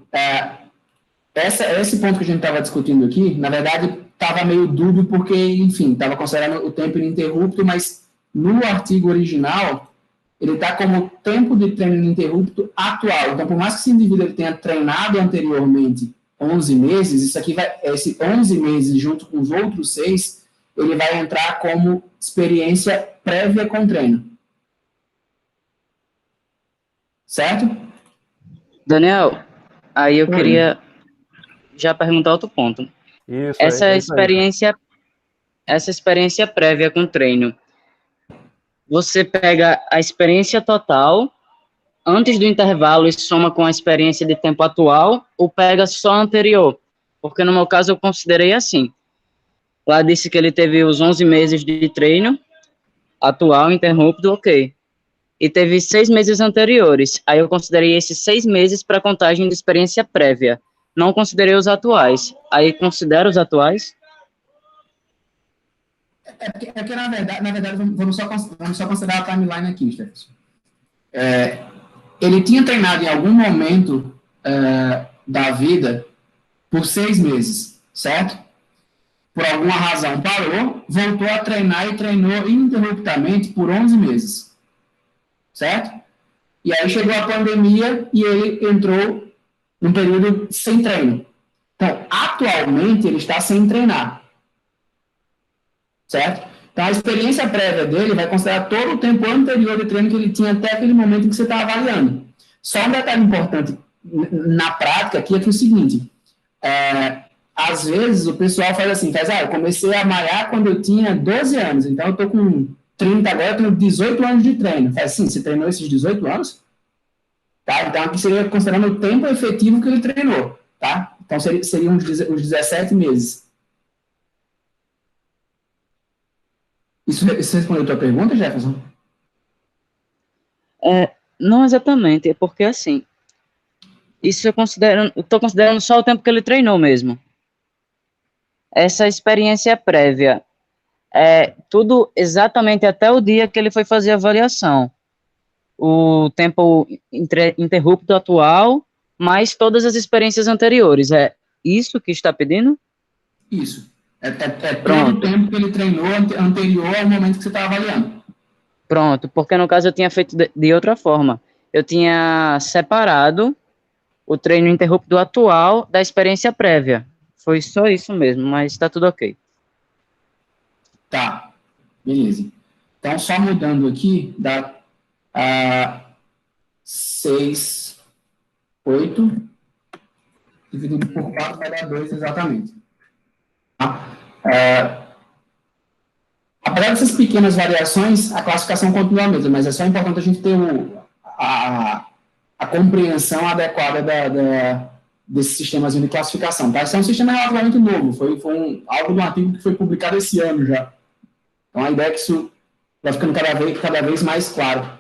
esse ponto que a gente estava discutindo aqui, na verdade, estava meio dúbio porque, enfim, estava considerando o tempo ininterrupto, mas no artigo original, ele está como tempo de treino ininterrupto atual. Então, por mais que esse indivíduo ele tenha treinado anteriormente 11 meses, esse 11 meses junto com os outros 6, ele vai entrar como experiência prévia com treino. Certo?
Daniel, aí eu queria já perguntar outro ponto.
Isso,
Essa
isso aí.
essa experiência prévia com treino, você pega a experiência total antes do intervalo e soma com a experiência de tempo atual, ou pega só a anterior? Porque no meu caso eu considerei assim. Lá disse que ele teve os 11 meses de treino atual, interrupto, ok. E teve 6 meses anteriores. Aí eu considerei esses 6 meses para contagem de experiência prévia. Não considerei os atuais. Aí considero os atuais?
Porque na verdade vamos só considerar a timeline aqui, Stefan. Ele tinha treinado em algum momento da vida por 6 meses, certo? Por alguma razão parou, voltou a treinar e treinou ininterruptamente por 11 meses, certo? E aí chegou a pandemia e ele entrou num período sem treino. Então, atualmente, ele está sem treinar, certo? Então, a experiência prévia dele vai considerar todo o tempo anterior de treino que ele tinha até aquele momento que você está avaliando. Só um detalhe importante na prática aqui é que é o seguinte, às vezes o pessoal faz assim, eu comecei a malhar quando eu tinha 12 anos, então eu estou com 30 agora, eu tenho 18 anos de treino. Faz assim, você treinou esses 18 anos? Tá? Então, aqui seria considerando o tempo efetivo que ele treinou, tá? Então, seriam uns 17 meses. Isso respondeu a tua pergunta, Jefferson?
Não exatamente, é porque assim, isso eu estou considerando só o tempo que ele treinou mesmo. Essa experiência prévia, tudo exatamente até o dia que ele foi fazer a avaliação. O tempo interrupto atual, mais todas as experiências anteriores. É isso que está pedindo?
Isso. Todo o tempo que ele treinou anterior ao momento que você está avaliando.
Pronto, porque no caso eu tinha feito de outra forma. Eu tinha separado o treino interrupto atual da experiência prévia. Foi só isso mesmo, mas está tudo ok.
Tá, beleza. Então, só mudando aqui, dá 6, 8, dividido por 4 vai dar 2 exatamente. Tá? Apesar dessas pequenas variações, a classificação continua a mesma, mas é só importante a gente ter a compreensão adequada desse sistemazinho de classificação. Tá? Esse é um sistema relativamente novo, foi algo de um artigo que foi publicado esse ano já. Então, a ideia é que isso vai ficando cada vez mais claro.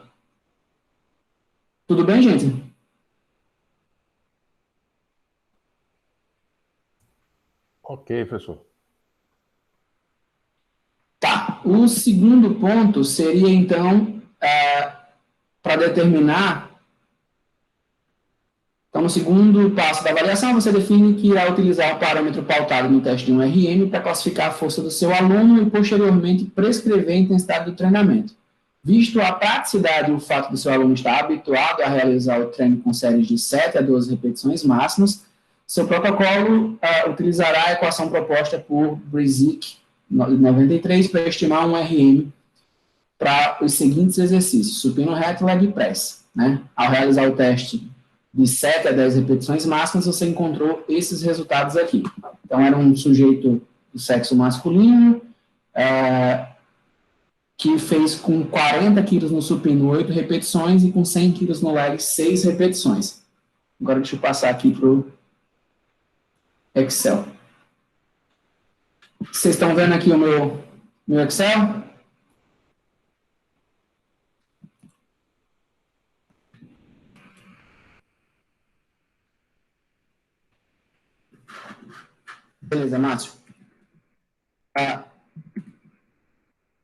Tudo bem, gente?
Ok, professor.
Tá. O segundo ponto seria, então, para determinar. Então, no segundo passo da avaliação, você define que irá utilizar o parâmetro pautado no teste de um RM para classificar a força do seu aluno e, posteriormente, prescrever a intensidade do treinamento. Visto a praticidade e o fato do seu aluno estar habituado a realizar o treino com séries de 7 a 12 repetições máximas, seu protocolo utilizará a equação proposta por Brzezinski, 93, para estimar um RM para os seguintes exercícios: supino reto e leg press. Né? Ao realizar o teste de 7 a 10 repetições máximas, você encontrou esses resultados aqui. Então, era um sujeito do sexo masculino, que fez com 40 quilos no supino 8 repetições e com 100 quilos no leg 6 repetições. Agora, deixa eu passar aqui para o Excel. Vocês estão vendo aqui o meu Excel? Beleza, Márcio. Então,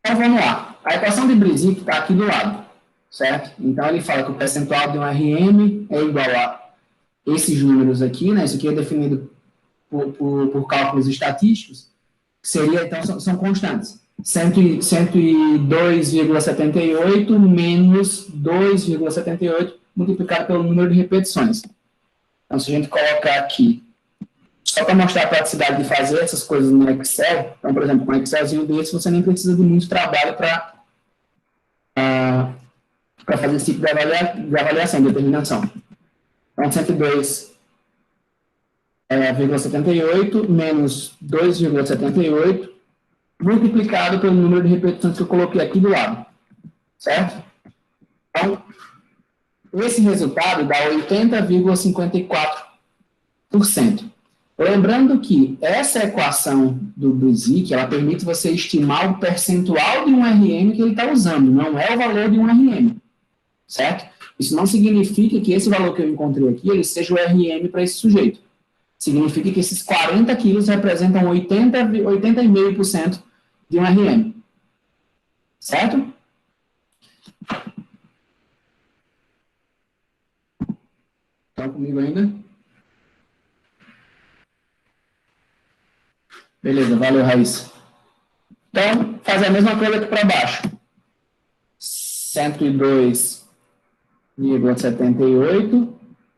vamos lá. A equação de Brisic está aqui do lado, certo? Então, ele fala que o percentual de um RM é igual a esses números aqui, né? Isso aqui é definido por cálculos estatísticos, que seria, então, são constantes. 102,78 menos 2,78 multiplicado pelo número de repetições. Então, se a gente colocar aqui, só para mostrar a praticidade de fazer essas coisas no Excel, então, por exemplo, com um Excelzinho desse, você nem precisa de muito trabalho para fazer esse tipo de avaliação, de determinação. Então, 102,78 menos 2,78 multiplicado pelo número de repetições que eu coloquei aqui do lado, certo? Então, esse resultado dá 80,54%. Lembrando que essa equação do Brisic, ela permite você estimar o percentual de um RM que ele está usando, não é o valor de um RM, certo? Isso não significa que esse valor que eu encontrei aqui, ele seja o RM para esse sujeito. Significa que esses 40 quilos representam 80,5% de um RM. Certo? Estão comigo ainda? Beleza, valeu, Raíssa. Então, fazer a mesma coisa aqui para baixo. 102,78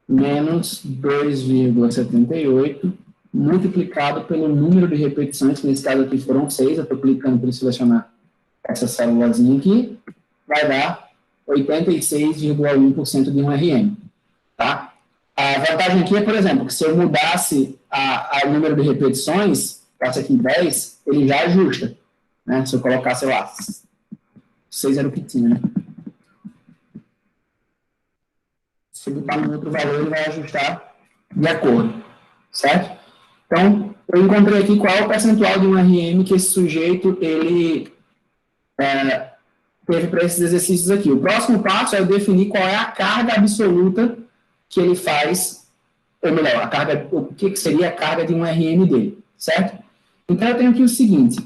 menos 2,78 multiplicado pelo número de repetições, que nesse caso aqui foram 6, eu estou clicando para selecionar essa célulazinha aqui, vai dar 86,1% de um RM. Tá? A vantagem aqui é, por exemplo, que se eu mudasse o número de repetições, passo aqui 10, ele já ajusta. Né? Se eu colocar, sei lá, 6 era o que tinha, né? Se eu botar um outro valor, ele vai ajustar de acordo, certo? Então, eu encontrei aqui qual é o percentual de um RM que esse sujeito, ele teve para esses exercícios aqui. O próximo passo é eu definir qual é a carga absoluta que ele faz, ou melhor, o que seria a carga de um RM dele, certo? Então, eu tenho aqui o seguinte,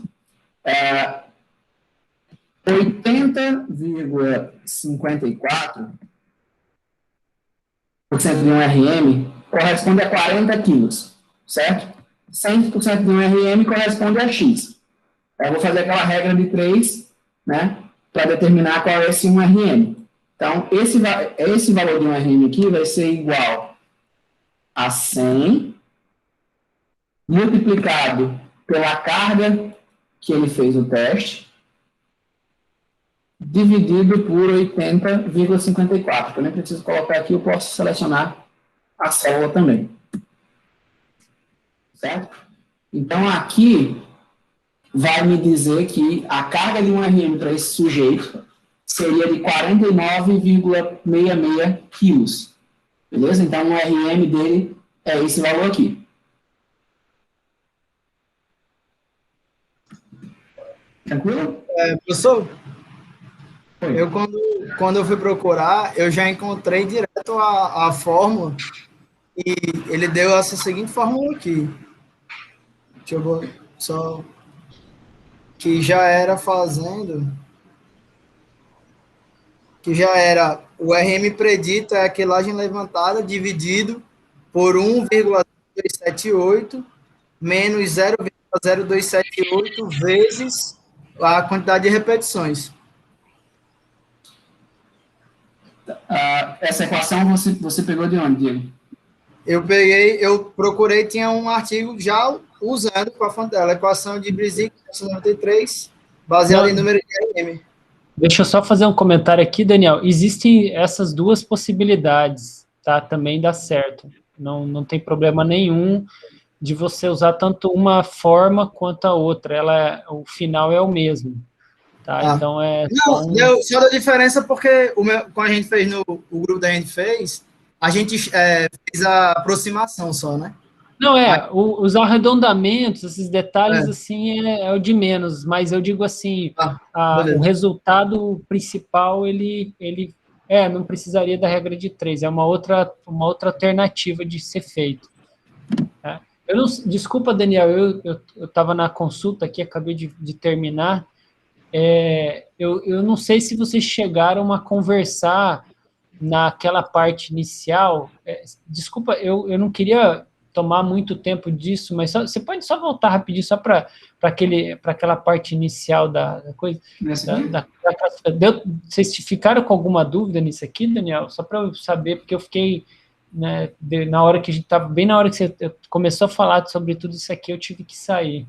80,54% de um RM corresponde a 40 quilos, certo? 100% de um RM corresponde a X. Eu vou fazer aquela regra de 3, né, para determinar qual é esse 1 RM. Então, esse valor de um RM aqui vai ser igual a 100 multiplicado pela carga que ele fez o teste, dividido por 80,54. Eu nem preciso colocar aqui, eu posso selecionar a célula também. Certo? Então, aqui vai me dizer que a carga de um RM para esse sujeito seria de 49,66 quilos. Beleza? Então, o RM dele é esse valor aqui. Tranquilo?
Professor, eu quando eu fui procurar, eu já encontrei direto a fórmula e ele deu essa seguinte fórmula aqui. Deixa eu só... Que já era fazendo... Que já era o RM predito é a quilagem levantada dividido por 1,278 menos 0,0278 vezes a quantidade de repetições.
Essa equação você pegou de onde, Diego?
Eu procurei, tinha um artigo já usando com a fonte dela, a equação de Brisic 93, baseada em número de RM.
Deixa eu só fazer um comentário aqui, Daniel. Existem essas duas possibilidades, tá? Também dá certo. Não tem problema nenhum de você usar tanto uma forma quanto a outra. O final é o mesmo, tá? Então é...
Só da diferença porque quando a gente fez o grupo da gente fez, a gente fez a aproximação só, né?
Não, os arredondamentos, esses detalhes, assim, é o de menos, mas eu digo assim, o resultado principal, ele não precisaria da regra de 3, é uma outra alternativa de ser feito. Tá? Desculpa, Daniel, eu estava na consulta aqui, acabei de terminar. Eu não sei se vocês chegaram a conversar naquela parte inicial. Desculpa, eu não queria tomar muito tempo disso, mas você pode só voltar rapidinho, só para aquela parte inicial da coisa. Vocês ficaram com alguma dúvida nisso aqui, Daniel? Só para eu saber, porque eu fiquei, né, na hora que a gente estava, bem na hora que você começou a falar sobre tudo isso aqui, eu tive que sair.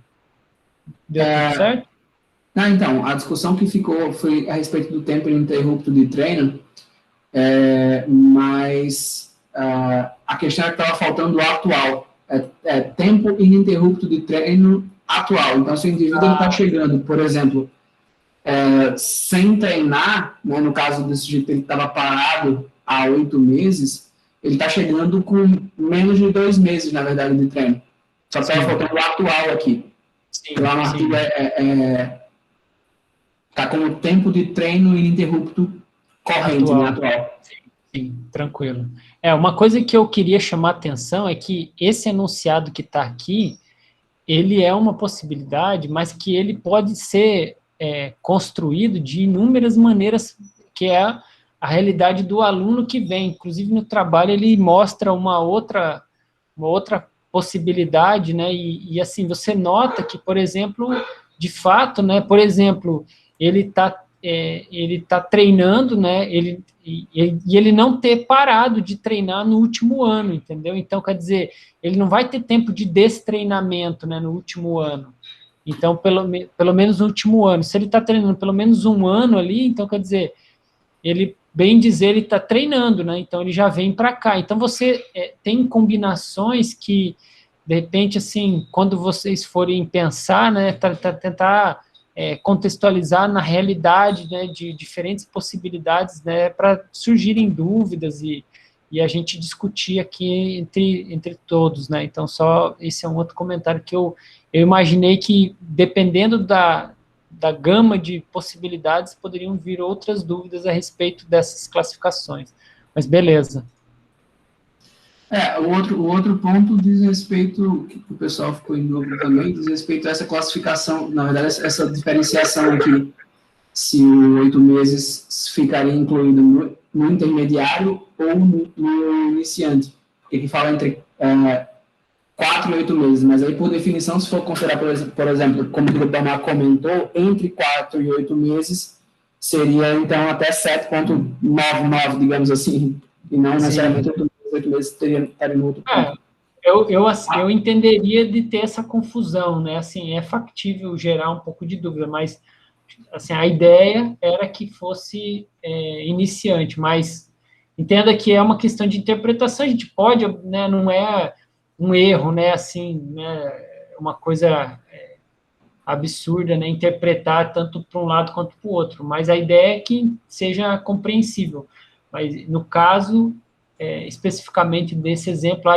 Deu tudo certo?
Então, a discussão que ficou foi a respeito do tempo ininterrupto de treino, mas a questão é que estava faltando o atual, tempo ininterrupto de treino atual. Então, se o indivíduo está chegando, por exemplo, sem treinar, né, no caso desse jeito ele estava parado há 8 meses, ele está chegando com menos de 2 meses, na verdade, de treino. Só estava faltando o atual aqui. Lá no artigo está com o tempo de treino ininterrupto corrente, atual.
Sim, tranquilo. Uma coisa que eu queria chamar a atenção é que esse enunciado que está aqui, ele é uma possibilidade, mas que ele pode ser construído de inúmeras maneiras, que é a realidade do aluno que vem. Inclusive, no trabalho, ele mostra uma outra possibilidade, né, e assim, você nota que, por exemplo, de fato, né, por exemplo, ele tá treinando, né, e ele não ter parado de treinar no último ano, entendeu? Então, quer dizer, ele não vai ter tempo de destreinamento, né, no último ano. Então, pelo menos no último ano. Se ele está treinando pelo menos 1 ano ali, então, quer dizer, ele, bem dizer, ele está treinando, né? Então, ele já vem para cá. Então, você tem combinações que, de repente, assim, quando vocês forem pensar, né, tentar contextualizar na realidade, né, de diferentes possibilidades, né, para surgirem dúvidas e a gente discutir aqui entre todos, né? Então, esse é um outro comentário que eu imaginei que, dependendo da gama de possibilidades, poderiam vir outras dúvidas a respeito dessas classificações. Mas beleza.
O outro ponto diz respeito, que o pessoal ficou em dúvida também, diz respeito a essa classificação, na verdade, essa diferenciação aqui, se o 8 meses ficaria incluído no intermediário ou no iniciante, porque aqui fala entre 4 e 8 meses, mas aí, por definição, se for considerar, por exemplo, como o Tomar comentou, entre 4 e 8 meses, seria, então, até 7,99, digamos assim, e não necessariamente 8 meses estaria no outro ponto.
Eu entenderia de ter essa confusão, né? Assim, é factível gerar um pouco de dúvida, mas assim, a ideia era que fosse iniciante, mas entenda que é uma questão de interpretação, a gente pode, né, não é um erro, né, assim, né, uma coisa absurda, né, interpretar tanto para um lado quanto para o outro, mas a ideia é que seja compreensível. Mas, no caso, especificamente desse exemplo,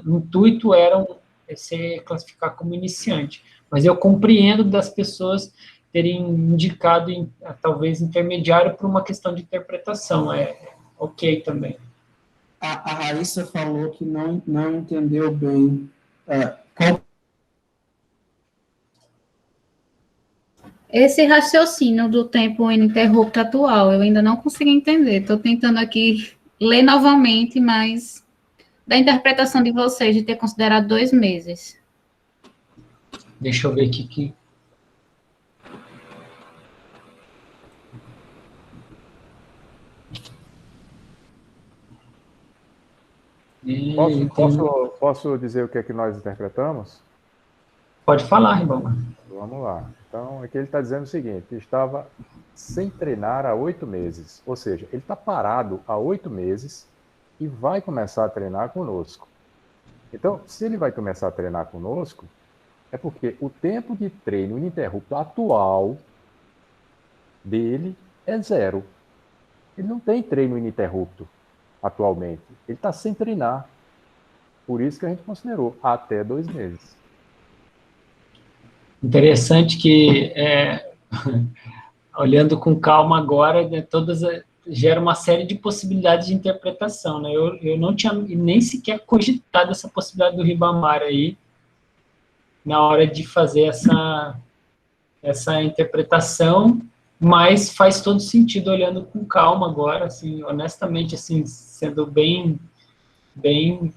o intuito era se classificar como iniciante, mas eu compreendo das pessoas terem indicado, talvez, intermediário por uma questão de interpretação, ok também.
A Raíssa falou que não entendeu bem
Esse raciocínio do tempo ininterrupto atual, eu ainda não consegui entender. Estou tentando aqui ler novamente, mas da interpretação de vocês de ter considerado 2 meses.
Deixa eu ver aqui.
Posso dizer o que é que nós interpretamos?
Pode falar, irmão.
Vamos lá. Então, aqui ele está dizendo o seguinte: estava sem treinar há 8 meses. Ou seja, ele está parado há 8 meses e vai começar a treinar conosco. Então, se ele vai começar a treinar conosco, é porque o tempo de treino ininterrupto atual dele é 0. Ele não tem treino ininterrupto atualmente. Ele está sem treinar. Por isso que a gente considerou até 2 meses.
Interessante que, olhando com calma agora, né, gera uma série de possibilidades de interpretação, né? Eu não tinha nem sequer cogitado essa possibilidade do Ribamar aí, na hora de fazer essa interpretação, mas faz todo sentido olhando com calma agora, assim, honestamente, assim, sendo bem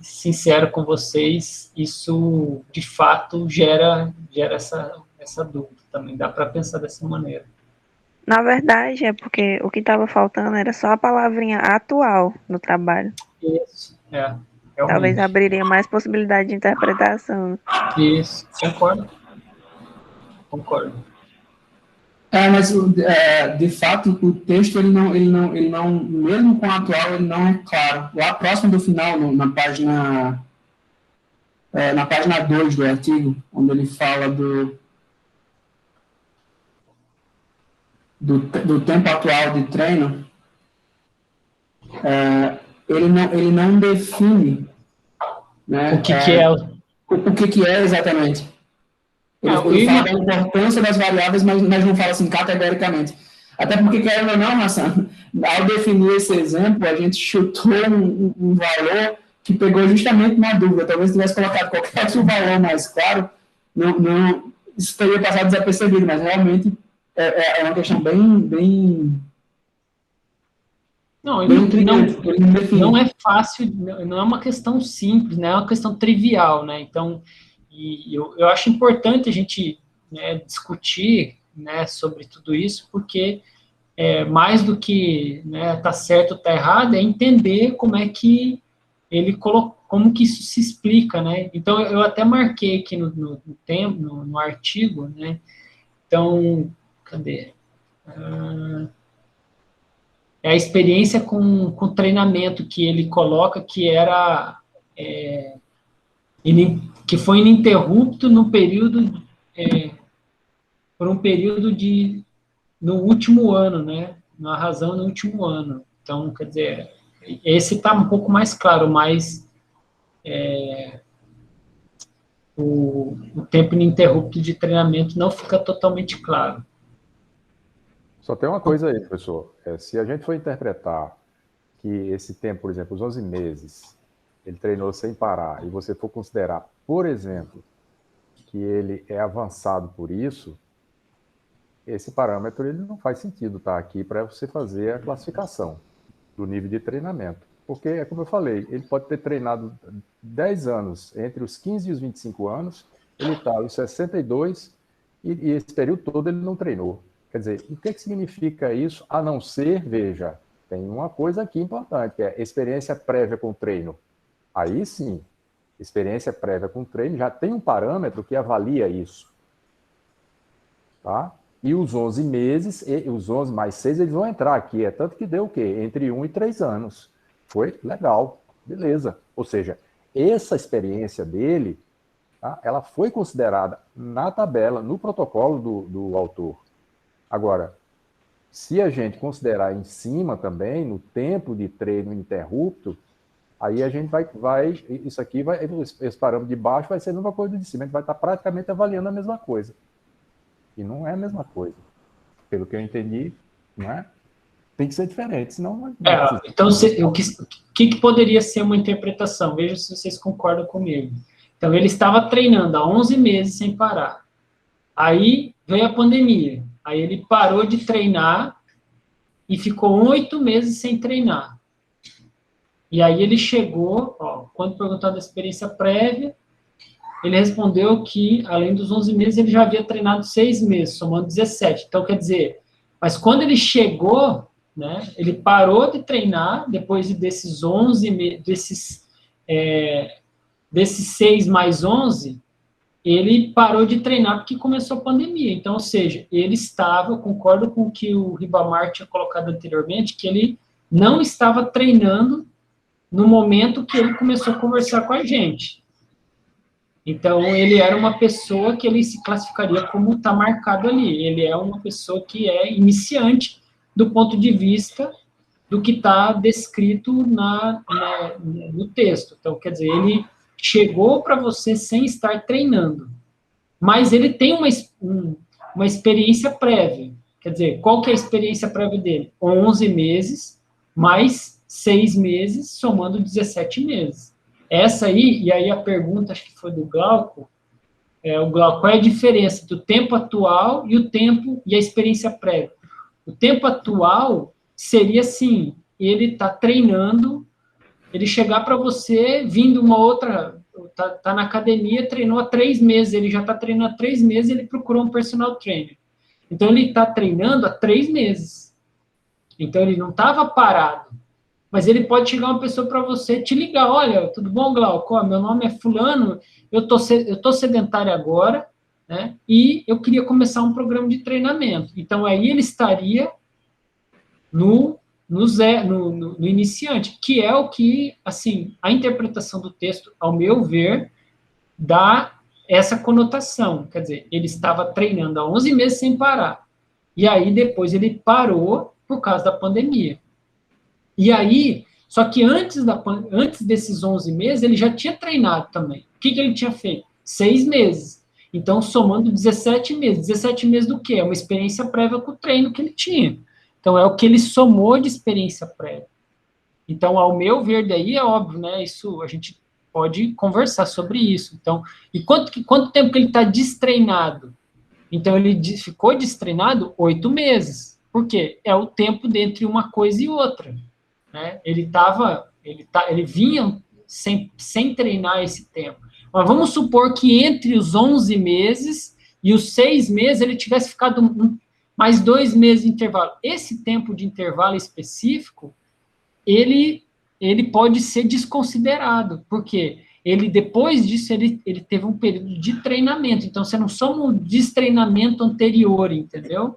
sincero com vocês, isso, de fato, gera essa dúvida também, dá para pensar dessa maneira.
Na verdade, é porque o que estava faltando era só a palavrinha atual no trabalho.
Isso, realmente.
Talvez abriria mais possibilidade de interpretação.
Isso, concordo.
Mas de fato o texto ele não, mesmo com o atual, ele não é claro. Lá próximo do final, na página 2 do artigo, onde ele fala do tempo atual de treino, ele não define, né,
o que é
o que é exatamente. Ele fala da importância das variáveis, mas não fala assim categoricamente. Até porque, querendo ou não, Hassan, ao definir esse exemplo, a gente chutou um valor que pegou justamente na dúvida. Talvez se tivesse colocado qualquer outro valor mais claro, isso teria passado desapercebido, mas realmente é uma questão bem
não é fácil, não é uma questão simples, não é uma questão trivial, né? Então, eu acho importante a gente, né, discutir, né, sobre tudo isso, porque mais do que, né, tá certo ou tá errado, é entender como é que ele colocou, como que isso se explica, né? Então, eu até marquei aqui no artigo, né? Então, cadê? É a experiência com treinamento que ele coloca, que era que foi ininterrupto no período por um período no último ano, né? Na razão no último ano. Então, quer dizer, esse está um pouco mais claro, mas o tempo ininterrupto de treinamento não fica totalmente claro.
Só tem uma coisa aí, professor. Se a gente for interpretar que esse tempo, por exemplo, os 11 meses, ele treinou sem parar, e você for considerar, por exemplo, que ele é avançado por isso, esse parâmetro ele não faz sentido estar aqui para você fazer a classificação do nível de treinamento. Porque, é como eu falei, ele pode ter treinado 10 anos, entre os 15 e os 25 anos, ele está aos 62, e esse período todo ele não treinou. Quer dizer, o que significa isso, a não ser, veja, tem uma coisa aqui importante, que é experiência prévia com treino. Aí sim, experiência prévia com treino já tem um parâmetro que avalia isso. Tá? E os 11 meses, os 11 mais 6, eles vão entrar aqui. É tanto que deu o quê? Entre 1 e 3 anos. Foi legal, beleza. Ou seja, essa experiência dele, tá? Ela foi considerada na tabela, no protocolo do autor. Agora, se a gente considerar em cima também, no tempo de treino ininterrupto, aí a gente vai isso aqui, esse parâmetro de baixo vai ser a mesma coisa do de cima, a gente vai estar praticamente avaliando a mesma coisa. E não é a mesma coisa. Pelo que eu entendi, não é? Tem que ser diferente, senão...
Então, o que poderia ser uma interpretação? Veja se vocês concordam comigo. Então, ele estava treinando há 11 meses sem parar. Aí veio a pandemia. Aí ele parou de treinar e ficou 8 meses sem treinar. E aí ele chegou, quando perguntado da experiência prévia, ele respondeu que, além dos 11 meses, ele já havia treinado 6 meses, somando 17. Então, quer dizer, mas quando ele chegou, né, ele parou de treinar, depois desses 11 meses, desses 6 mais 11, ele parou de treinar porque começou a pandemia. Então, ou seja, ele estava, eu concordo com o que o Ribamar tinha colocado anteriormente, que ele não estava treinando no momento que ele começou a conversar com a gente. Então, ele era uma pessoa que ele se classificaria como está marcado ali. Ele é uma pessoa que é iniciante do ponto de vista do que está descrito no texto. Então, quer dizer, ele chegou para você sem estar treinando, mas ele tem uma experiência prévia. Quer dizer, qual que é a experiência prévia dele? 11 meses mais 6 meses, somando 17 meses. Essa aí, e aí a pergunta, acho que foi do Glauco, o Glauco, qual é a diferença do tempo atual e o tempo e a experiência prévia? O tempo atual seria assim, ele está treinando, ele chegar para você, vindo uma outra, tá na academia, treinou há 3 meses, ele já está treinando há 3 meses, ele procurou um personal trainer. Então, ele está treinando há 3 meses. Então, ele não estava parado. Mas ele pode chegar uma pessoa para você, te ligar, olha, tudo bom, Glauco? Meu nome é fulano, eu tô sedentário agora, né? E eu queria começar um programa de treinamento. Então, aí ele estaria no iniciante, que é o que, assim, a interpretação do texto, ao meu ver, dá essa conotação. Quer dizer, ele estava treinando há 11 meses sem parar. E aí, depois, ele parou por causa da pandemia. E aí, só que antes desses 11 meses, ele já tinha treinado também. O que ele tinha feito? 6 meses. Então, somando 17 meses. 17 meses do quê? É uma experiência prévia com o treino que ele tinha. Então, é o que ele somou de experiência prévia. Então, ao meu ver, daí é óbvio, né? Isso, a gente pode conversar sobre isso. Então, e quanto tempo que ele está destreinado? Então, ele ficou destreinado 8 meses. Por quê? É o tempo entre uma coisa e outra. Né? Ele vinha sem treinar esse tempo. Mas vamos supor que entre os 11 meses e os 6 meses ele tivesse ficado mais 2 meses de intervalo. Esse tempo de intervalo específico, ele pode ser desconsiderado, porque depois disso, ele teve um período de treinamento. Então, você não soma um destreinamento anterior, entendeu?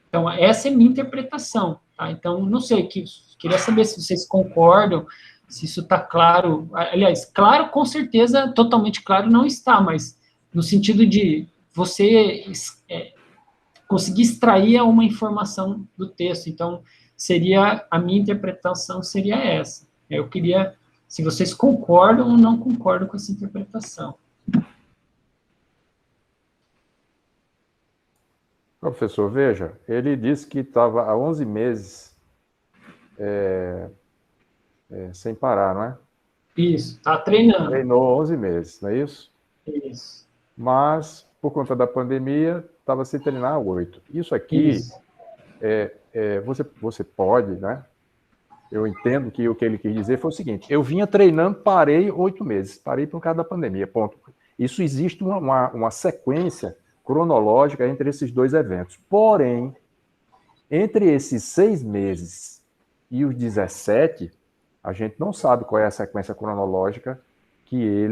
Então, essa é a minha interpretação. Tá? Então, não sei, queria saber se vocês concordam, se isso está claro. Aliás, claro, com certeza, totalmente claro não está, mas no sentido de você conseguir extrair uma informação do texto. Então, a minha interpretação seria essa. Eu queria, se vocês concordam ou não concordam com essa interpretação.
Professor, veja, ele disse que estava há 11 meses sem parar, não é?
Isso, está treinando.
Treinou 11 meses, não é isso?
Isso.
Mas, por conta da pandemia, estava sem treinar há 8. Isso aqui, você pode, né? Eu entendo que o que ele quis dizer foi o seguinte, eu vinha treinando, parei 8 meses, parei por causa da pandemia, ponto. Isso existe uma sequência cronológica entre esses dois eventos. Porém, entre esses 6 meses e os 17, a gente não sabe qual é a sequência cronológica que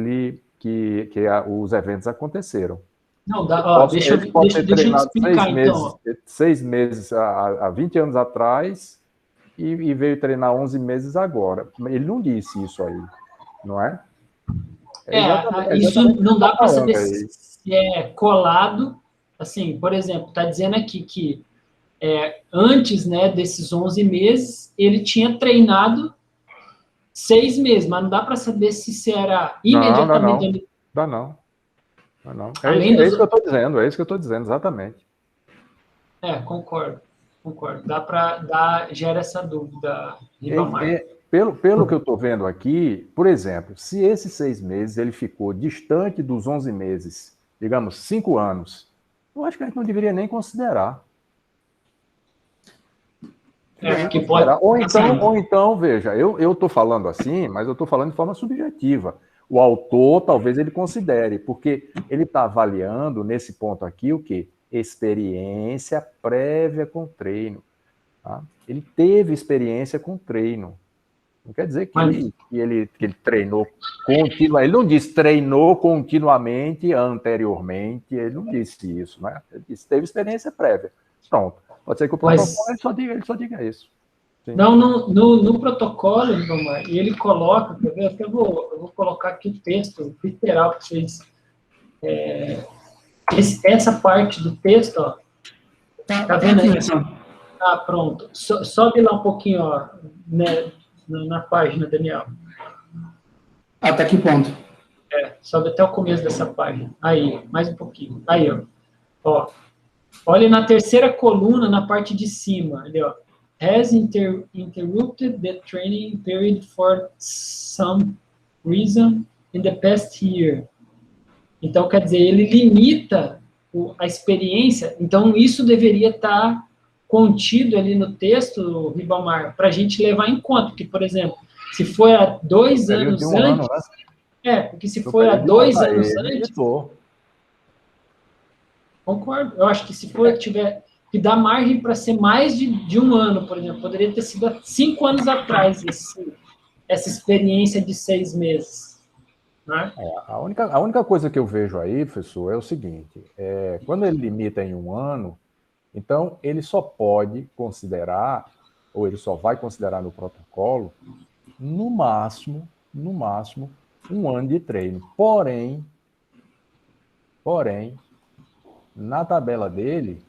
os eventos aconteceram.
Não, deixa eu explicar, então.
6 meses há 20 anos atrás e veio treinar 11 meses agora. Ele não disse isso aí, não é?
Isso não dá para saber se é colado, assim, por exemplo, está dizendo aqui que antes, né, desses 11 meses, ele tinha treinado 6 meses, mas não dá para saber se era imediatamente...
Não. É isso que eu estou dizendo, exatamente.
Concordo. Gera essa dúvida, Ribamar.
Pelo que eu estou vendo aqui, por exemplo, se esses 6 meses ele ficou distante dos 11 meses, digamos, 5 anos, eu acho que a gente não deveria nem considerar.
Porque pode...
Ou então, veja, eu estou falando assim, mas eu estou falando de forma subjetiva. O autor, talvez ele considere, porque ele está avaliando, nesse ponto aqui, o quê? Experiência prévia com treino. Tá? Ele teve experiência com treino. Não quer dizer que ele treinou continuamente. Ele não disse treinou continuamente anteriormente, ele não disse isso, né? Ele disse teve experiência prévia. Pronto. Pode ser que o protocolo ele só diga isso. Sim.
Não, no protocolo, Ribamar, e ele coloca, quer ver? Eu vou colocar aqui o texto literal para vocês. Essa parte do texto, ó. Tá vendo aí? Pronto. Sobe lá um pouquinho, ó, né, na página, Daniel.
Até que ponto?
Sobe até o começo dessa página. Aí, mais um pouquinho. Aí, ó. Olha na terceira coluna, na parte de cima, ali, ó. has interrupted the training period for some reason in the past year. Então, quer dizer, ele limita a experiência, então isso deveria estar contido ali no texto, Ribamar, para a gente levar em conta, porque, por exemplo, se foi há 2 anos antes... porque se foi há 2 anos antes... Concordo, eu acho que se for, tiver que dar margem para ser mais de 1 ano, por exemplo, poderia ter sido há 5 anos atrás essa experiência de 6 meses. Né?
A única coisa que eu vejo aí, professor, é o seguinte, quando ele limita em 1 ano, então ele só pode considerar, ou ele só vai considerar no protocolo, no máximo, 1 ano de treino. Porém, na tabela dele,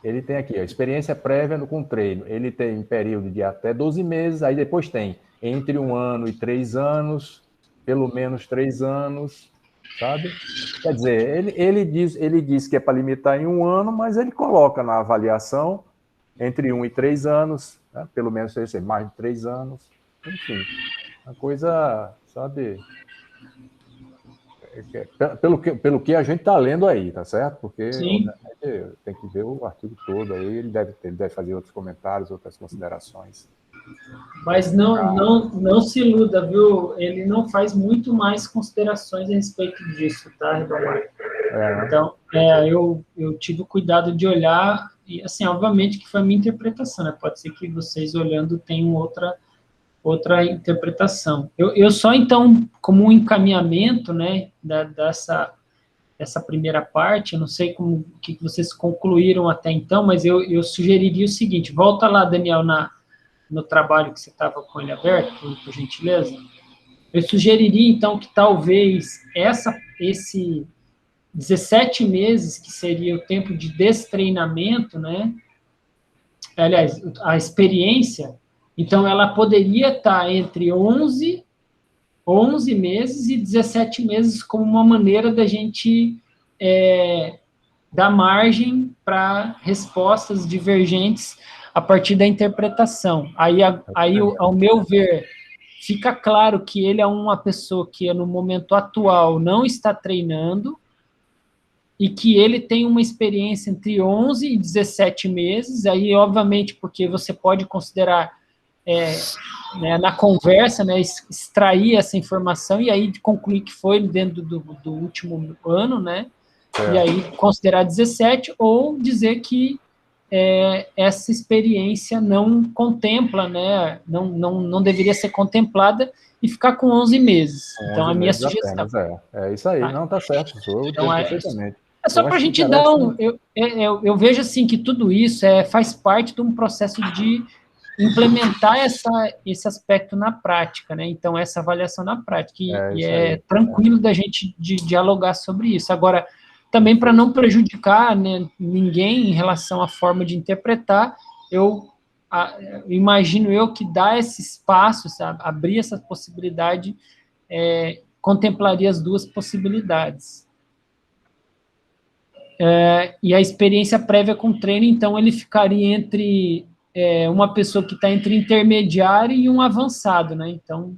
ele tem aqui a experiência prévia com treino. Ele tem um período de até 12 meses, aí depois tem entre 1 ano e 3 anos, pelo menos 3 anos, sabe? Quer dizer, ele diz que é para limitar em 1 ano, mas ele coloca na avaliação entre 1 e 3 anos, né? Pelo menos mais de 3 anos, enfim, uma coisa, sabe... Pelo que a gente está lendo aí, tá certo? Porque tem que ver o artigo todo aí, ele deve fazer outros comentários, outras considerações.
Mas não se iluda, viu? Ele não faz muito mais considerações a respeito disso, tá, Ribamar? Então, eu tive o cuidado de olhar, e assim, obviamente que foi a minha interpretação, né? Pode ser que vocês olhando tenham outra interpretação. Eu só, então, como um encaminhamento, né, dessa primeira parte, eu não sei o que vocês concluíram até então, mas eu sugeriria o seguinte, volta lá, Daniel, no trabalho que você estava com ele aberto, por gentileza. Eu sugeriria, então, que talvez esse 17 meses, que seria o tempo de destreinamento, né, aliás, a experiência, então, ela poderia estar entre 11 meses e 17 meses como uma maneira da gente dar margem para respostas divergentes a partir da interpretação. Aí, ao meu ver, fica claro que ele é uma pessoa que, no momento atual, não está treinando e que ele tem uma experiência entre 11 e 17 meses, aí, obviamente, porque você pode considerar né, na conversa, né, extrair essa informação e aí concluir que foi dentro do último ano, né, e aí considerar 17, ou dizer que essa experiência não contempla, né, não deveria ser contemplada e ficar com 11 meses. Então, a minha sugestão...
É isso aí, não, tá certo,
então,
perfeitamente.
É só para a gente dar eu vejo assim que tudo isso faz parte de um processo de implementar esse aspecto na prática, né? Então, essa avaliação na prática, e é tranquilo da gente dialogar sobre isso. Agora, também para não prejudicar, né, ninguém em relação à forma de interpretar, imagino eu que dar esse espaço, sabe, abrir essa possibilidade, contemplaria as duas possibilidades. E a experiência prévia com treino, então, ele ficaria entre... uma pessoa que está entre intermediário e um avançado, né? Então,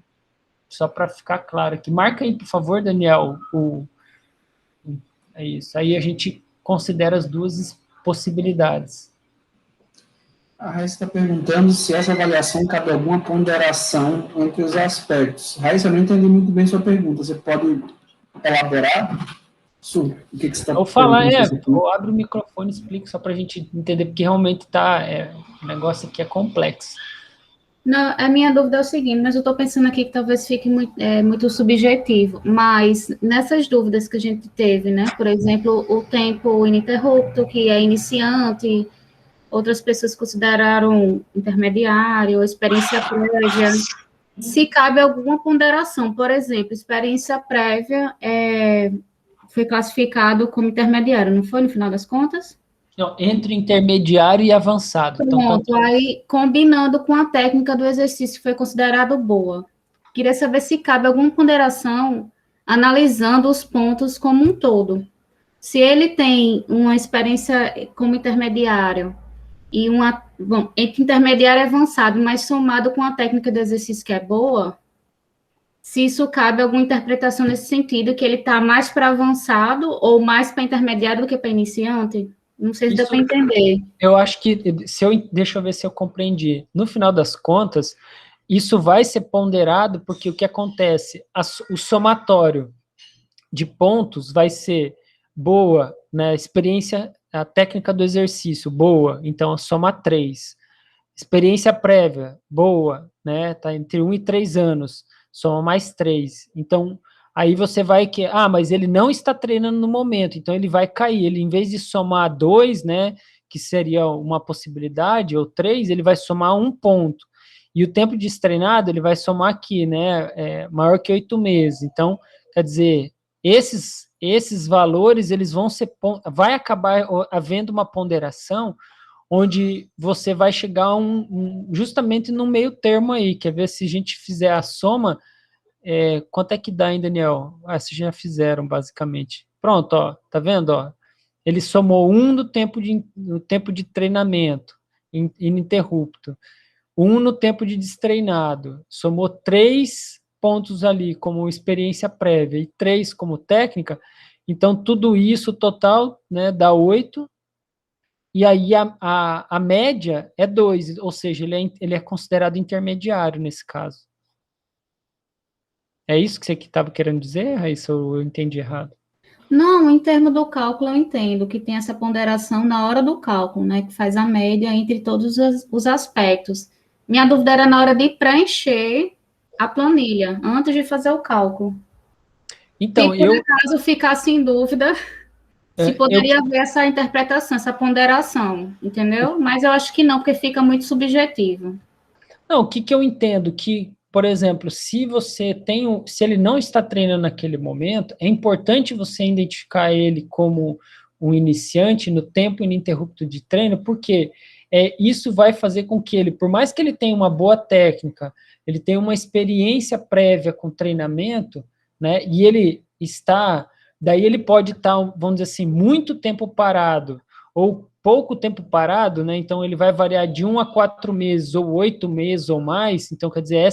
só para ficar claro aqui. Marca aí, por favor, Daniel, é isso. Aí a gente considera as duas possibilidades.
A Raíssa está perguntando se essa avaliação cabe alguma ponderação entre os aspectos. Raíssa, eu não entendi muito bem sua pergunta. Você pode elaborar? Su, o que você está
perguntando? Vou falar, eu abro o microfone e explico só para a gente entender, porque realmente o negócio aqui é complexo.
Não, a minha dúvida é o seguinte, mas eu estou pensando aqui que talvez fique muito subjetivo, mas nessas dúvidas que a gente teve, né, por exemplo, o tempo ininterrupto, que é iniciante, outras pessoas consideraram intermediário, experiência prévia, se cabe alguma ponderação, por exemplo, experiência prévia foi classificado como intermediário, não foi, no final das contas?
Não, entre intermediário e avançado.
Pronto, então, aí, combinando com a técnica do exercício, foi considerado boa. Queria saber se cabe alguma ponderação, analisando os pontos como um todo. Se ele tem uma experiência como intermediário e entre intermediário e avançado, mas somado com a técnica de exercício que é boa, se isso cabe alguma interpretação nesse sentido, que ele está mais para avançado ou mais para intermediário do que para iniciante? Não sei se deu para entender.
Eu acho que, deixa eu ver se eu compreendi. No final das contas, isso vai ser ponderado porque o que acontece? O somatório de pontos vai ser boa, né? Experiência, a técnica do exercício, boa, então soma 3. Experiência prévia, boa, né? Tá entre 1 e 3 anos, soma mais 3. Então, aí você vai que, mas ele não está treinando no momento, então ele vai cair. Ele, em vez de somar 2, né, que seria uma possibilidade, ou 3, ele vai somar 1 ponto. E o tempo de treinado, ele vai somar aqui, né, maior que 8 meses. Então, quer dizer, esses valores, eles vão ser, vai acabar havendo uma ponderação onde você vai chegar justamente no meio termo aí, quer ver se a gente fizer a soma, quanto é que dá, hein, Daniel? Vocês já fizeram, basicamente. Pronto, ó, tá vendo, ó? Ele somou 1 no tempo de treinamento ininterrupto, 1 no tempo de destreinado, somou 3 pontos ali como experiência prévia e 3 como técnica, então tudo isso total, né, dá 8, e aí a média é 2, ou seja, ele é considerado intermediário nesse caso. É isso que você estava querendo dizer, Raíssa, ou eu entendi errado?
Não, em termos do cálculo eu entendo que tem essa ponderação na hora do cálculo, né, que faz a média entre todos os aspectos. Minha dúvida era na hora de preencher a planilha, antes de fazer o cálculo.
Então,
se por acaso ficasse em dúvida, se poderia haver essa interpretação, essa ponderação, entendeu? Mas eu acho que não, porque fica muito subjetivo.
Não, o que eu entendo? Que, por exemplo, se ele não está treinando naquele momento, é importante você identificar ele como um iniciante no tempo ininterrupto de treino, porque isso vai fazer com que ele, por mais que ele tenha uma boa técnica, ele tenha uma experiência prévia com treinamento, né, e ele daí ele pode estar, vamos dizer assim, muito tempo parado, ou pouco tempo parado, né, então ele vai variar de 1 a 4 meses, ou 8 meses, ou mais, então, quer dizer,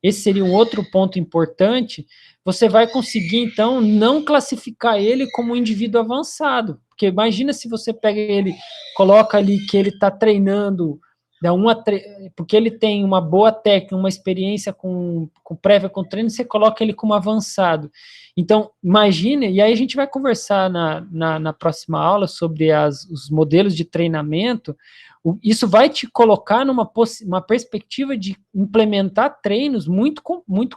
esse seria um outro ponto importante, você vai conseguir, então, não classificar ele como um indivíduo avançado, porque imagina se você pega ele, coloca ali que ele está treinando, porque ele tem uma boa técnica, uma experiência com prévia com treino, você coloca ele como avançado. Então, imagine, e aí a gente vai conversar na próxima aula sobre os modelos de treinamento, isso vai te colocar numa perspectiva de implementar treinos muito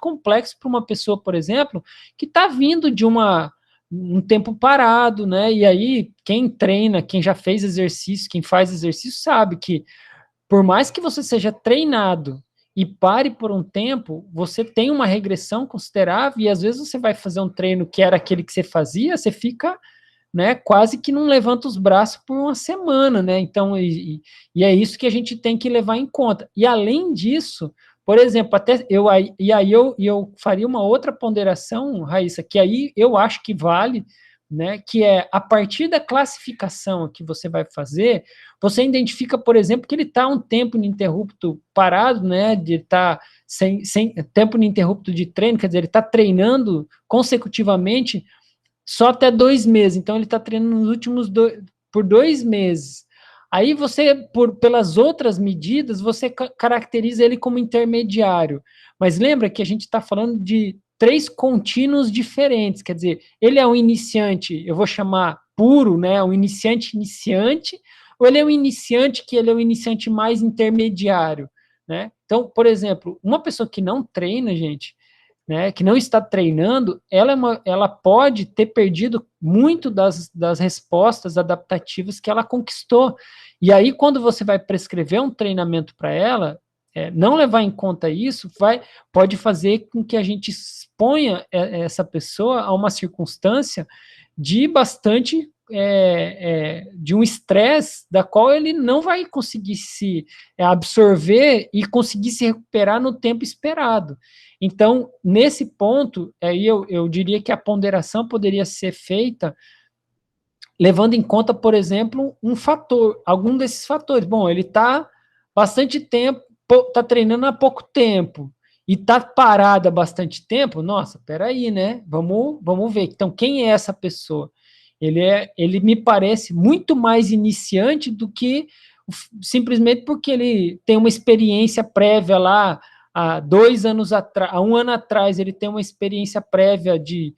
complexos para uma pessoa, por exemplo, que está vindo de um tempo parado, né? E aí, quem treina, quem já fez exercício, quem faz exercício, sabe que por mais que você seja treinado e pare por um tempo, você tem uma regressão considerável e às vezes você vai fazer um treino que era aquele que você fazia, você fica, né, quase que não levanta os braços por uma semana, né? Então, e é isso que a gente tem que levar em conta. E além disso, por exemplo, eu faria uma outra ponderação, Raíssa, que aí eu acho que vale, né, que é a partir da classificação que você vai fazer, você identifica, por exemplo, que ele está um tempo ininterrupto parado, né, de estar sem tempo ininterrupto de treino, quer dizer, ele está treinando consecutivamente só até 2 meses, então ele está treinando nos últimos por 2 meses. Aí você, pelas outras medidas, você caracteriza ele como intermediário, mas lembra que a gente está falando de 3 contínuos diferentes, quer dizer, ele é um iniciante, eu vou chamar puro, né, um iniciante, ou ele é um iniciante que ele é um iniciante mais intermediário, né? Então, por exemplo, uma pessoa que não treina, gente, né, que não está treinando, ela pode ter perdido muito das respostas adaptativas que ela conquistou. E aí, quando você vai prescrever um treinamento para ela, não levar em conta isso pode fazer com que a gente exponha essa pessoa a uma circunstância de bastante de um estresse da qual ele não vai conseguir se absorver e conseguir se recuperar no tempo esperado. Então, nesse ponto, aí eu diria que a ponderação poderia ser feita levando em conta, por exemplo, algum desses fatores. Bom, ele está bastante tempo, está treinando há pouco tempo, e está parado há bastante tempo, nossa, peraí, né? Vamos ver. Então, quem é essa pessoa? Ele me parece muito mais iniciante do que simplesmente porque ele tem uma experiência prévia lá, há 2 anos atrás, há 1 ano atrás, ele tem uma experiência prévia de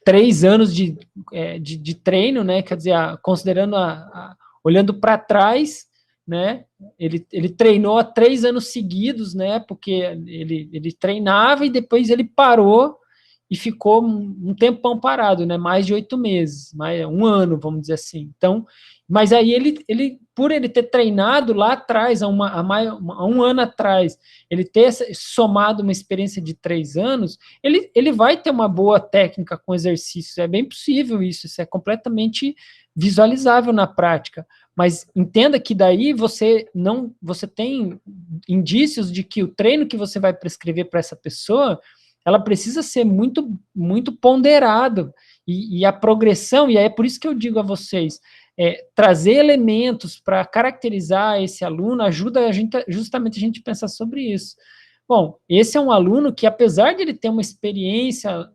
3 anos de treino, né? Quer dizer, considerando olhando para trás, né? Ele treinou há 3 anos seguidos, né? Porque ele treinava e depois ele parou e ficou um tempão parado, né? Mais de 8 meses, mais 1 ano, vamos dizer assim. Então, mas aí por ele ter treinado lá atrás, há 1 ano atrás, ele ter somado uma experiência de 3 anos, ele vai ter uma boa técnica com exercícios. É bem possível isso é completamente visualizável na prática. Mas entenda que daí você tem indícios de que o treino que você vai prescrever para essa pessoa, ela precisa ser muito, muito ponderado, e a progressão, e aí é por isso que eu digo a vocês, trazer elementos para caracterizar esse aluno ajuda justamente a gente a pensar sobre isso. Bom, esse é um aluno que, apesar de ele ter uma experiência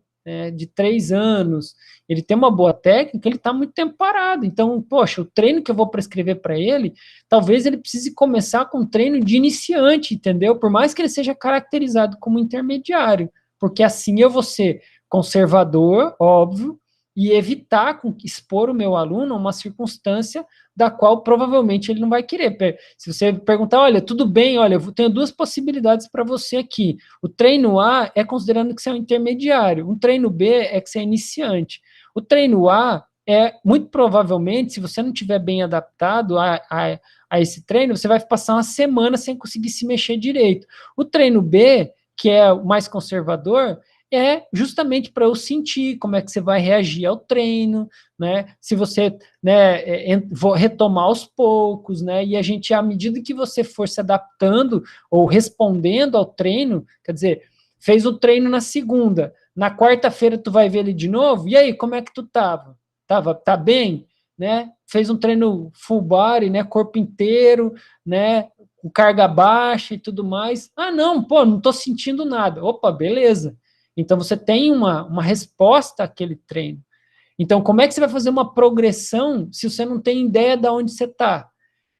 de 3 anos, ele tem uma boa técnica, ele está muito tempo parado. Então, poxa, o treino que eu vou prescrever para ele, talvez ele precise começar com um treino de iniciante, entendeu? Por mais que ele seja caracterizado como intermediário, porque assim eu vou ser conservador, óbvio, e evitar expor o meu aluno a uma circunstância da qual provavelmente ele não vai querer. Se você perguntar, olha, tudo bem, olha, eu tenho 2 possibilidades para você aqui. O treino A é considerando que você é um intermediário, um treino B é que você é iniciante. O treino A é, muito provavelmente, se você não estiver bem adaptado a esse treino, você vai passar uma semana sem conseguir se mexer direito. O treino B, que é o mais conservador, é justamente para eu sentir como é que você vai reagir ao treino, né? Se você, né, retomar aos poucos, né? E a gente, à medida que você for se adaptando ou respondendo ao treino, quer dizer, fez o treino na segunda, na quarta-feira tu vai ver ele de novo, e aí, como é que tu tá bem, né? Fez um treino full body, né? Corpo inteiro, né? Com carga baixa e tudo mais. Ah, não, pô, não tô sentindo nada. Opa, beleza. Então, você tem uma resposta àquele treino. Então, como é que você vai fazer uma progressão se você não tem ideia de onde você está?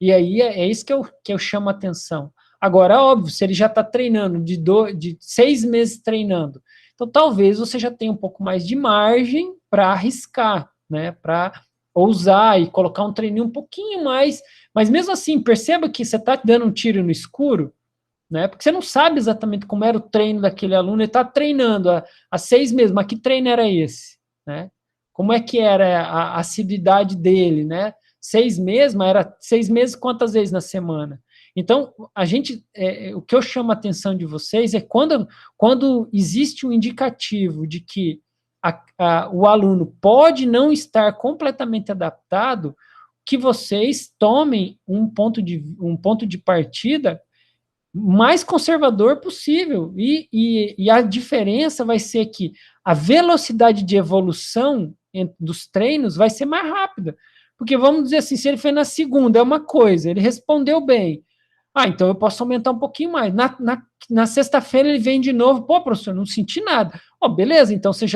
E aí, é isso que eu chamo a atenção. Agora, óbvio, se ele já está treinando, de 6 meses treinando, então talvez você já tenha um pouco mais de margem para arriscar, né? Para ousar e colocar um treininho um pouquinho mais. Mas mesmo assim, perceba que você está dando um tiro no escuro, né? Porque você não sabe exatamente como era o treino daquele aluno, ele está treinando há 6 meses, mas que treino era esse, né? Como é que era a assiduidade dele, né? 6 meses, mas era 6 meses quantas vezes na semana? Então, o que eu chamo a atenção de vocês é quando existe um indicativo de que o aluno pode não estar completamente adaptado, que vocês tomem um ponto de partida mais conservador possível, e a diferença vai ser que a velocidade de evolução dos treinos vai ser mais rápida, porque vamos dizer assim, se ele fez na segunda, é uma coisa, ele respondeu bem, então eu posso aumentar um pouquinho mais, na sexta-feira ele vem de novo, pô, professor, não senti nada, beleza, então você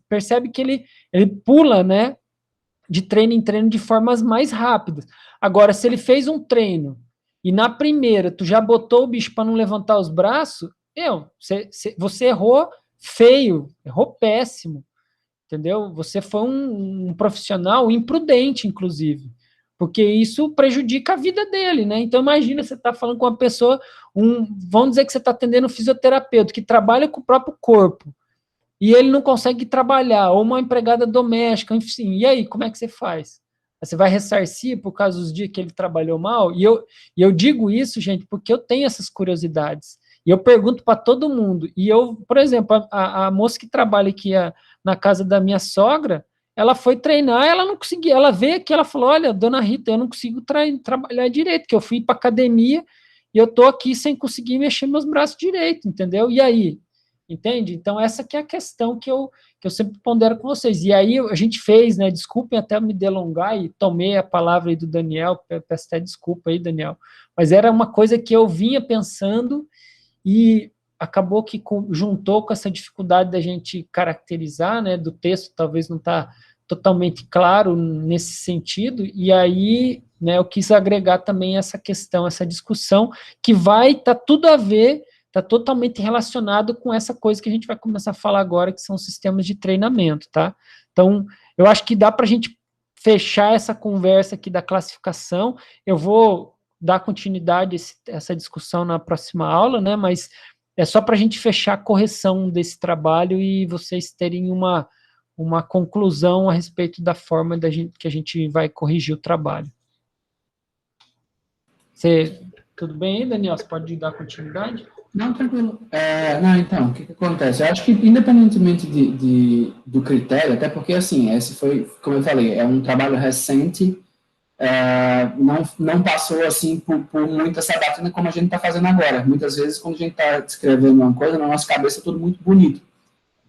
percebe que ele pula, né, de treino em treino de formas mais rápidas. Agora, se ele fez um treino e na primeira tu já botou o bicho para não levantar os braços, você errou feio, errou péssimo, entendeu? Você foi um profissional imprudente, inclusive, porque isso prejudica a vida dele, né? Então imagina, você está falando com uma pessoa, vamos dizer que você está atendendo um fisioterapeuta que trabalha com o próprio corpo, e ele não consegue trabalhar, ou uma empregada doméstica, enfim, e aí, como é que você faz? Você vai ressarcir por causa dos dias que ele trabalhou mal? E eu digo isso, gente, porque eu tenho essas curiosidades. E eu pergunto para todo mundo. E eu, por exemplo, a moça que trabalha aqui na casa da minha sogra, ela foi treinar, ela não conseguia. Ela veio aqui, ela falou, olha, dona Rita, eu não consigo trabalhar direito, porque eu fui para academia e eu tô aqui sem conseguir mexer meus braços direito, entendeu? E aí? entende? Então, essa que é a questão que eu sempre pondero com vocês. E aí, a gente fez, né, desculpem até me delongar, e tomei a palavra aí do Daniel, peço até desculpa aí, Daniel, mas era uma coisa que eu vinha pensando, e acabou que juntou com essa dificuldade da gente caracterizar, né, do texto, talvez não está totalmente claro nesse sentido, e aí, né, eu quis agregar também essa questão, essa discussão, que vai estar tudo a ver, está totalmente relacionado com essa coisa que a gente vai começar a falar agora, que são os sistemas de treinamento, tá? Então, eu acho que dá para a gente fechar essa conversa aqui da classificação. Eu vou dar continuidade a essa discussão na próxima aula, né, mas é só para a gente fechar a correção desse trabalho e vocês terem uma conclusão a respeito da forma que a gente vai corrigir o trabalho. Tudo bem aí, Daniel? Você pode dar continuidade?
Não, tranquilo. Não, então, o que acontece? Eu acho que, independentemente do critério, até porque, assim, esse foi, como eu falei, é um trabalho recente, não passou, assim, por muita sabatina como a gente está fazendo agora. Muitas vezes, quando a gente está descrevendo uma coisa, na nossa cabeça é tudo muito bonito.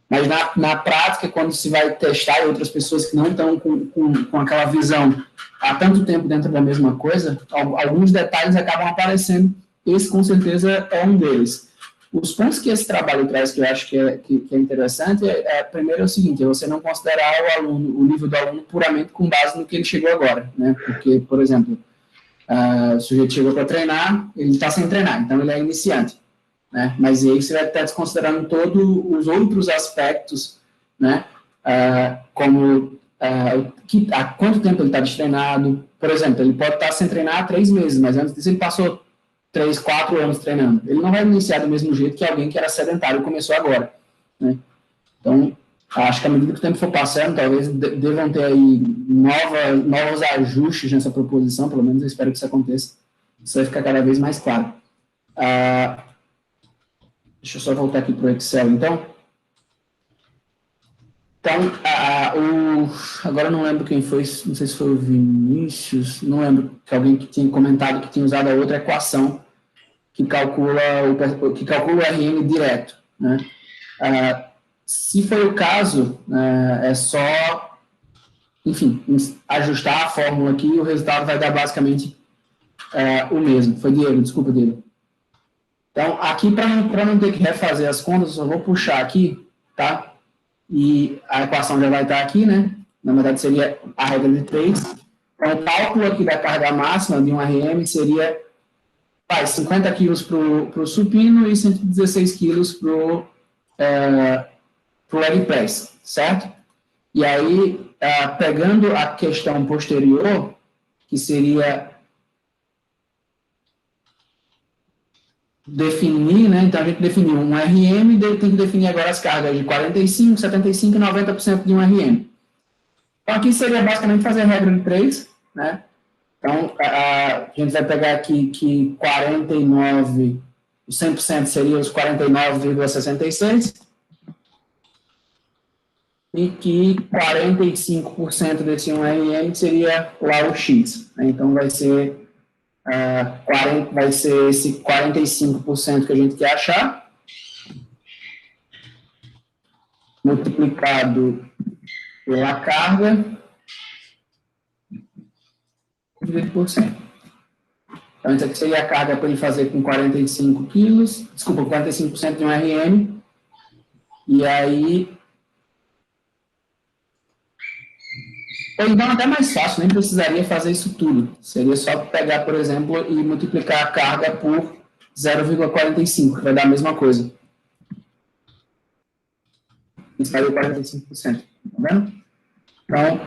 Mas, na prática, quando se vai testar e outras pessoas que não estão com aquela visão há tanto tempo dentro da mesma coisa, alguns detalhes acabam aparecendo. Esse, com certeza, é um deles. Os pontos que esse trabalho traz, que eu acho que é interessante, primeiro é o seguinte, é você não considerar o nível do aluno puramente com base no que ele chegou agora, né? Porque, por exemplo, o sujeito chegou para treinar, ele está sem treinar, então ele é iniciante, né? Mas aí você vai estar desconsiderando todos os outros aspectos, né? Como há quanto tempo ele está destreinado. Por exemplo, ele pode estar sem treinar há 3 meses, mas antes disso ele passou 3, 4 anos treinando. Ele não vai iniciar do mesmo jeito que alguém que era sedentário e começou agora, né? Então, acho que à medida que o tempo for passando, talvez devam ter aí novos ajustes nessa proposição, pelo menos eu espero que isso aconteça. Isso vai ficar cada vez mais claro. Deixa eu só voltar aqui para o Excel, então. Então, agora eu não lembro quem foi, não sei se foi o Vinícius, não lembro, que alguém que tinha comentado que tinha usado a outra equação que calcula o RM direto, né? Se for o caso, é só, enfim, ajustar a fórmula aqui e o resultado vai dar basicamente o mesmo. Foi Diego, desculpa, Diego. Então, aqui, para não ter que refazer as contas, eu só vou puxar aqui, tá? E a equação já vai estar aqui, né? Na verdade, seria a regra de 3. Então, o cálculo aqui da carga máxima de um RM seria 50 quilos para o supino e 116 quilos para o leg press, certo? E aí, pegando a questão posterior, que seria definir, né? Então, a gente definiu um RM, tem que definir agora as cargas de 45%, 75% e 90% de um RM. Então, aqui seria basicamente fazer a regra de 3, né? Então, a gente vai pegar aqui que 49, o 100% seria os 49,66, e que 45% desse 1RM seria lá o X, né? Então, vai ser esse 45% que a gente quer achar, multiplicado pela carga, dividido por 100. Então, isso aqui seria a carga para ele fazer com 45 quilos, desculpa, 45% de um RM, e aí... Ou então até mais fácil, nem precisaria fazer isso tudo. Seria só pegar, por exemplo, e multiplicar a carga por 0,45, que vai dar a mesma coisa. Isso daria 45%, tá vendo? Então,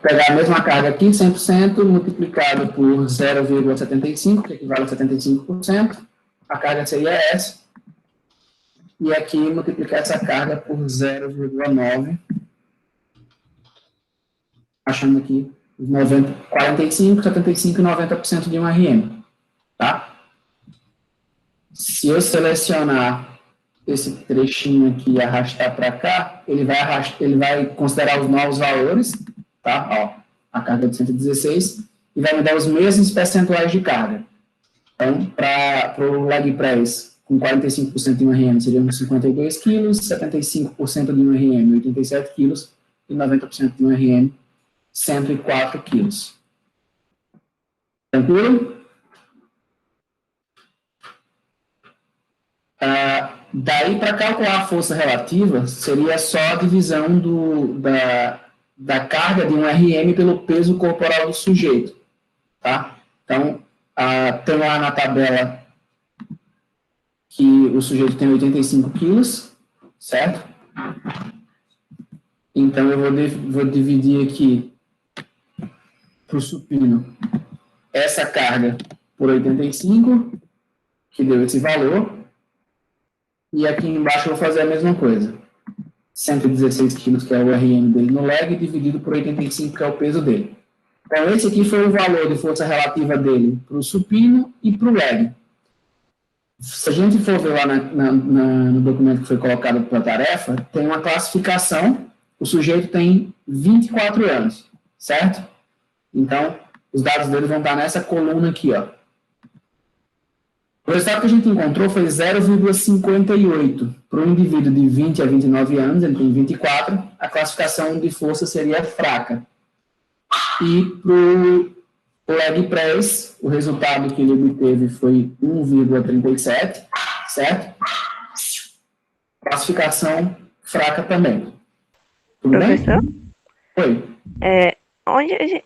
pegar a mesma carga aqui, 100%, multiplicado por 0,75, que equivale a 75%, a carga seria essa, e aqui multiplicar essa carga por 0,9, achando aqui 45, 75 e 90% de um RM, tá? Se eu selecionar esse trechinho aqui e arrastar para cá, ele vai considerar os novos valores, tá? Ó, a carga de 116, e vai me dar os mesmos percentuais de carga. Então, para o leg press com 45% de um RM seriam 52 quilos, 75% de um RM, 87 quilos, e 90% de um RM, 104 quilos. Tranquilo? Daí, para calcular a força relativa, seria só a divisão da carga de um RM pelo peso corporal do sujeito. Tá? Então, tem lá na tabela que o sujeito tem 85 quilos, certo? Então, eu vou dividir aqui para o supino essa carga por 85, que deu esse valor, e aqui embaixo eu vou fazer a mesma coisa. 116 quilos, que é o RM dele no leg, dividido por 85, que é o peso dele. Então, esse aqui foi o valor de força relativa dele para o supino e para o leg. Se a gente for ver lá no documento que foi colocado para a tarefa, tem uma classificação, o sujeito tem 24 anos, certo? Então, os dados dele vão estar nessa coluna aqui, ó. O resultado que a gente encontrou foi 0,58. Para um indivíduo de 20 a 29 anos, ele tem 24, a classificação de força seria fraca. E para o leg press, o resultado que ele obteve foi 1,37, certo? Classificação fraca também. Tudo
Professor?
bem? Oi.
Onde a gente,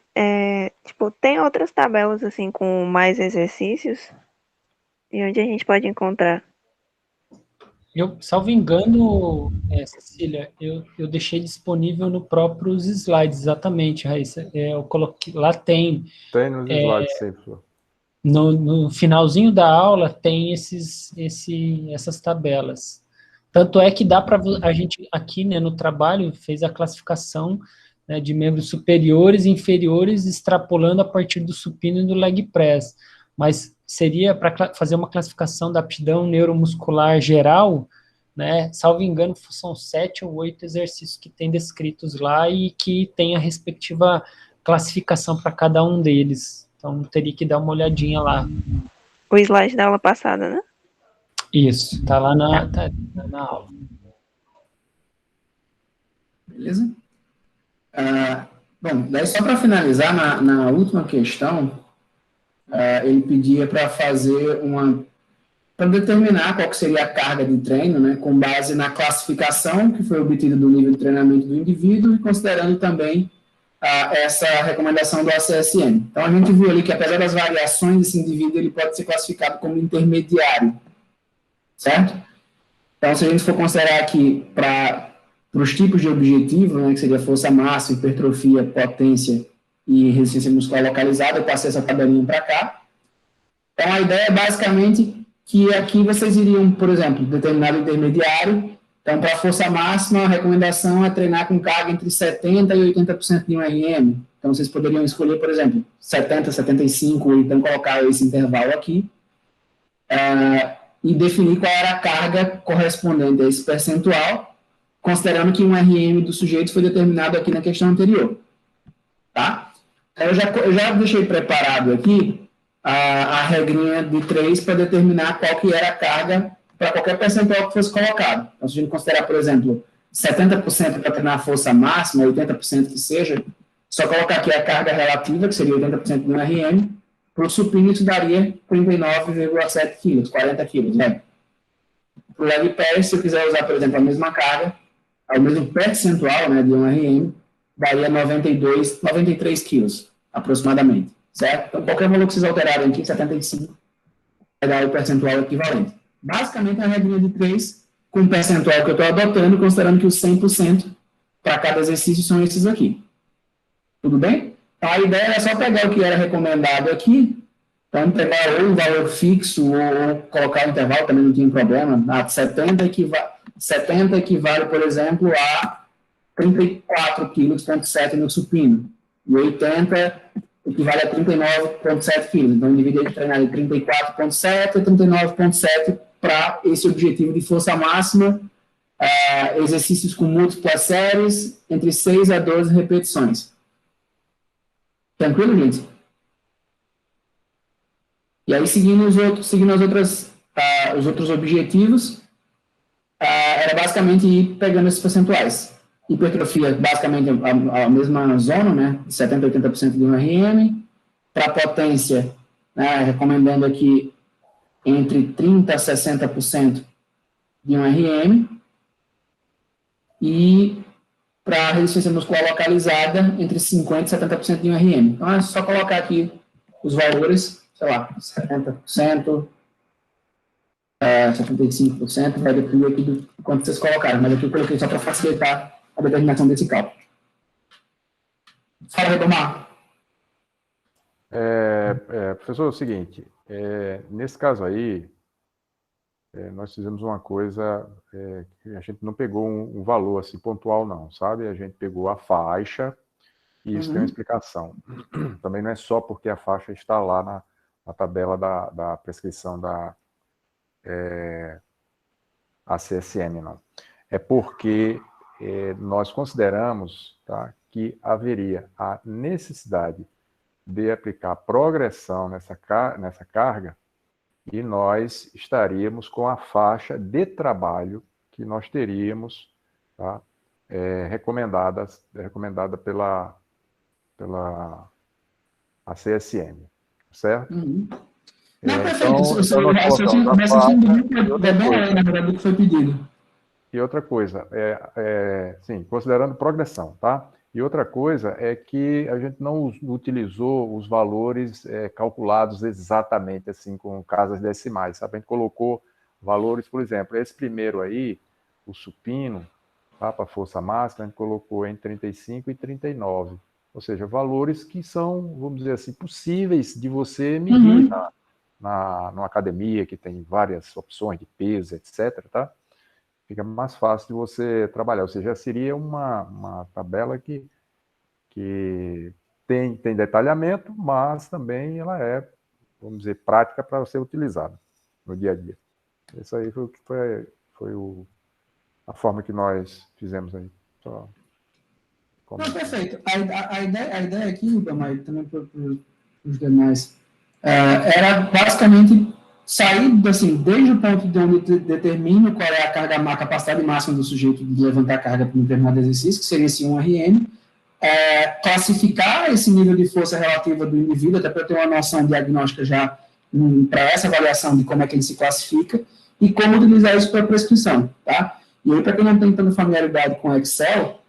tipo, tem outras tabelas assim com mais exercícios? E onde a gente pode encontrar?
Eu, salvo engano, Cecília, eu deixei disponível no próprios slides, exatamente, Raíssa. Eu coloquei, lá tem.
Tem nos slides, sim, professor.
No finalzinho da aula tem essas tabelas. Tanto é que dá para a gente aqui, né, no trabalho, fez a classificação, né, de membros superiores e inferiores, extrapolando a partir do supino e do leg press. Mas seria para fazer uma classificação da aptidão neuromuscular geral, né, salvo engano, são 7 ou 8 exercícios que tem descritos lá e que tem a respectiva classificação para cada um deles. Então, teria que dar uma olhadinha lá.
O slide da aula passada, né?
Isso, tá lá na aula.
Beleza? Bom, daí só para finalizar, na última questão, ele pedia para fazer para determinar qual que seria a carga de treino, né, com base na classificação que foi obtida do nível de treinamento do indivíduo e considerando também essa recomendação do ACSM. Então, a gente viu ali que, apesar das variações desse indivíduo, ele pode ser classificado como intermediário, certo? Então, se a gente for considerar aqui para os tipos de objetivo, né, que seria força máxima, hipertrofia, potência e resistência muscular localizada, eu passei essa tabelinha para cá. Então, a ideia é basicamente que aqui vocês iriam, por exemplo, determinado intermediário. Então, para a força máxima, a recomendação é treinar com carga entre 70% e 80% de um RM. Então, vocês poderiam escolher, por exemplo, 70%, 75%, então colocar esse intervalo aqui, e definir qual era a carga correspondente a esse percentual, considerando que um RM do sujeito foi determinado aqui na questão anterior. Tá? Eu já deixei preparado aqui a regrinha de 3 para determinar qual que era a carga para qualquer percentual que fosse colocado. Então, se a gente considerar, por exemplo, 70% para treinar a força máxima, 80% que seja, só colocar aqui a carga relativa, que seria 80% de um RM, para o supino isso daria 39,7 quilos, 40 quilos, né? Para o leg press, se eu quiser usar, por exemplo, a mesma carga, o mesmo percentual, né, de um RM, daria 93 quilos, aproximadamente, certo? Então, qualquer valor que vocês alterarem aqui, 75, vai dar o percentual equivalente. Basicamente, a regrinha de 3, com o percentual que eu estou adotando, considerando que os 100% para cada exercício são esses aqui. Tudo bem? Então, a ideia é só pegar o que era recomendado aqui, então, pegar ou um valor fixo, ou colocar um intervalo, também não tinha problema. 70 equivale, por exemplo, a 34,7 kg no supino. E 80 equivale a 39,7 kg. Então, o indivíduo tem que treinar de 34,7 a 39,7 para esse objetivo de força máxima, exercícios com múltiplas séries, entre 6 a 12 repetições. Tranquilo, gente? E aí, seguindo as outras os outros objetivos, era basicamente ir pegando esses percentuais. Hipertrofia, basicamente, a mesma zona, né, 70% a 80% de 1RM. Para potência, né, recomendando aqui entre 30% a 60% de 1RM. E para resistência muscular localizada, entre 50% e 70% de 1RM. Então, é só colocar aqui os valores, sei lá, 70%, 75%, vai depender aqui do quanto vocês colocaram, mas aqui eu coloquei só para facilitar a determinação desse cálculo. Fala, Redomar.
Professor, é o seguinte, nesse caso aí, nós fizemos uma coisa que a gente não pegou um valor assim pontual não, sabe? A gente pegou a faixa e isso tem uma explicação. Também não é só porque a faixa está lá na tabela da prescrição da ACSM, não. É porque nós consideramos, tá, que haveria a necessidade de aplicar progressão nessa carga e nós estaríamos com a faixa de trabalho que nós teríamos, tá, recomendada pela ACSM, certo?
Não, perfeito. O que foi pedido.
E outra coisa, sim, considerando progressão, tá? E outra coisa é que a gente não utilizou os valores calculados exatamente assim com casas decimais, sabe? A gente colocou valores, por exemplo, esse primeiro aí, o supino, tá, para força máxima, a gente colocou em 35 e 39, ou seja, valores que são, vamos dizer assim, possíveis de você medir numa academia que tem várias opções de peso, etc., tá? Fica mais fácil de você trabalhar, ou seja, seria uma tabela que tem detalhamento, mas também ela é, vamos dizer, prática para ser utilizada no dia a dia. Isso aí foi a forma que nós fizemos aí. Só
não, perfeito. A ideia aqui, Ribamar, também para os demais, era basicamente sair, assim, desde o ponto de onde determino qual é a capacidade máxima do sujeito de levantar carga para um determinado exercício, que seria esse 1RM, classificar esse nível de força relativa do indivíduo, até para ter uma noção diagnóstica já para essa avaliação de como é que ele se classifica, e como utilizar isso para prescrição, tá? E aí, para quem não tem tanta familiaridade com Excel,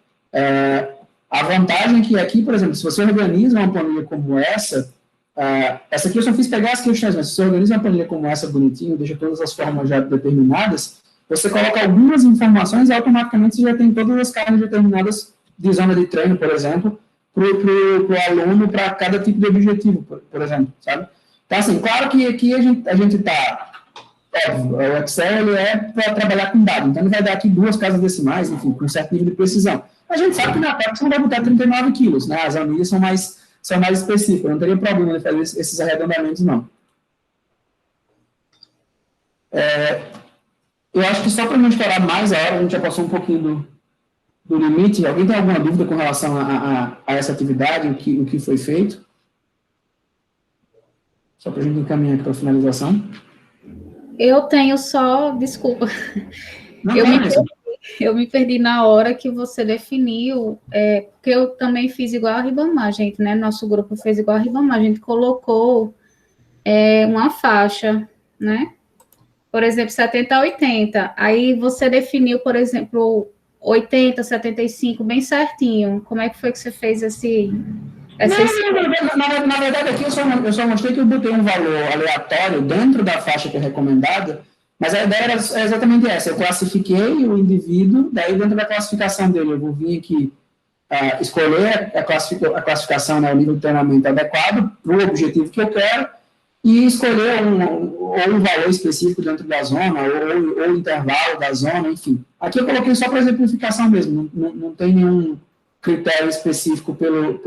a vantagem que aqui, por exemplo, se você organiza uma planilha como essa aqui eu só fiz pegar as questões, mas se você organiza uma planilha como essa, bonitinho, deixa todas as formas já determinadas, você coloca algumas informações e automaticamente você já tem todas as cargas determinadas de zona de treino, por exemplo, para o aluno, para cada tipo de objetivo, por exemplo, sabe? Então, assim, claro que aqui a gente está... o Excel ele é para trabalhar com dados, então ele vai dar aqui 2 casas decimais, enfim, com um certo nível de precisão. A gente sabe que na prática você não vai botar 39 quilos, né? As anilhas são mais específicas, não teria problema de fazer esses arredondamentos, não. Eu acho que só para não estourar mais a hora, a gente já passou um pouquinho do limite. Alguém tem alguma dúvida com relação a essa atividade, o que foi feito? Só para a gente encaminhar aqui para a finalização.
Eu tenho só, desculpa, eu me perdi na hora que você definiu, porque eu também fiz igual a Ribamar, gente, né? Nosso grupo fez igual a Ribamar, a gente colocou uma faixa, né? Por exemplo, 70 a 80. Aí você definiu, por exemplo, 80, 75, bem certinho. Como é que foi que você fez esse...
Na verdade, aqui eu só mostrei que eu botei um valor aleatório dentro da faixa que é recomendada, mas a ideia era exatamente essa. Eu classifiquei o indivíduo, daí dentro da classificação dele, eu vou vir aqui escolher a classificação, né, o nível de treinamento adequado para o objetivo que eu quero e escolher um valor específico dentro da zona ou o intervalo da zona, enfim. Aqui eu coloquei só para exemplificação mesmo, não tem nenhum critério específico pelo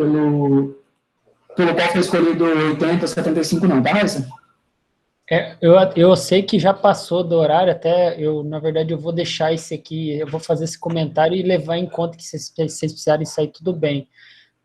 qual foi escolhido 80, 75 não, tá, Raíssa?
Eu sei que já passou do horário, na verdade, eu vou deixar esse aqui, eu vou fazer esse comentário e levar em conta que se vocês precisarem sair, tudo bem.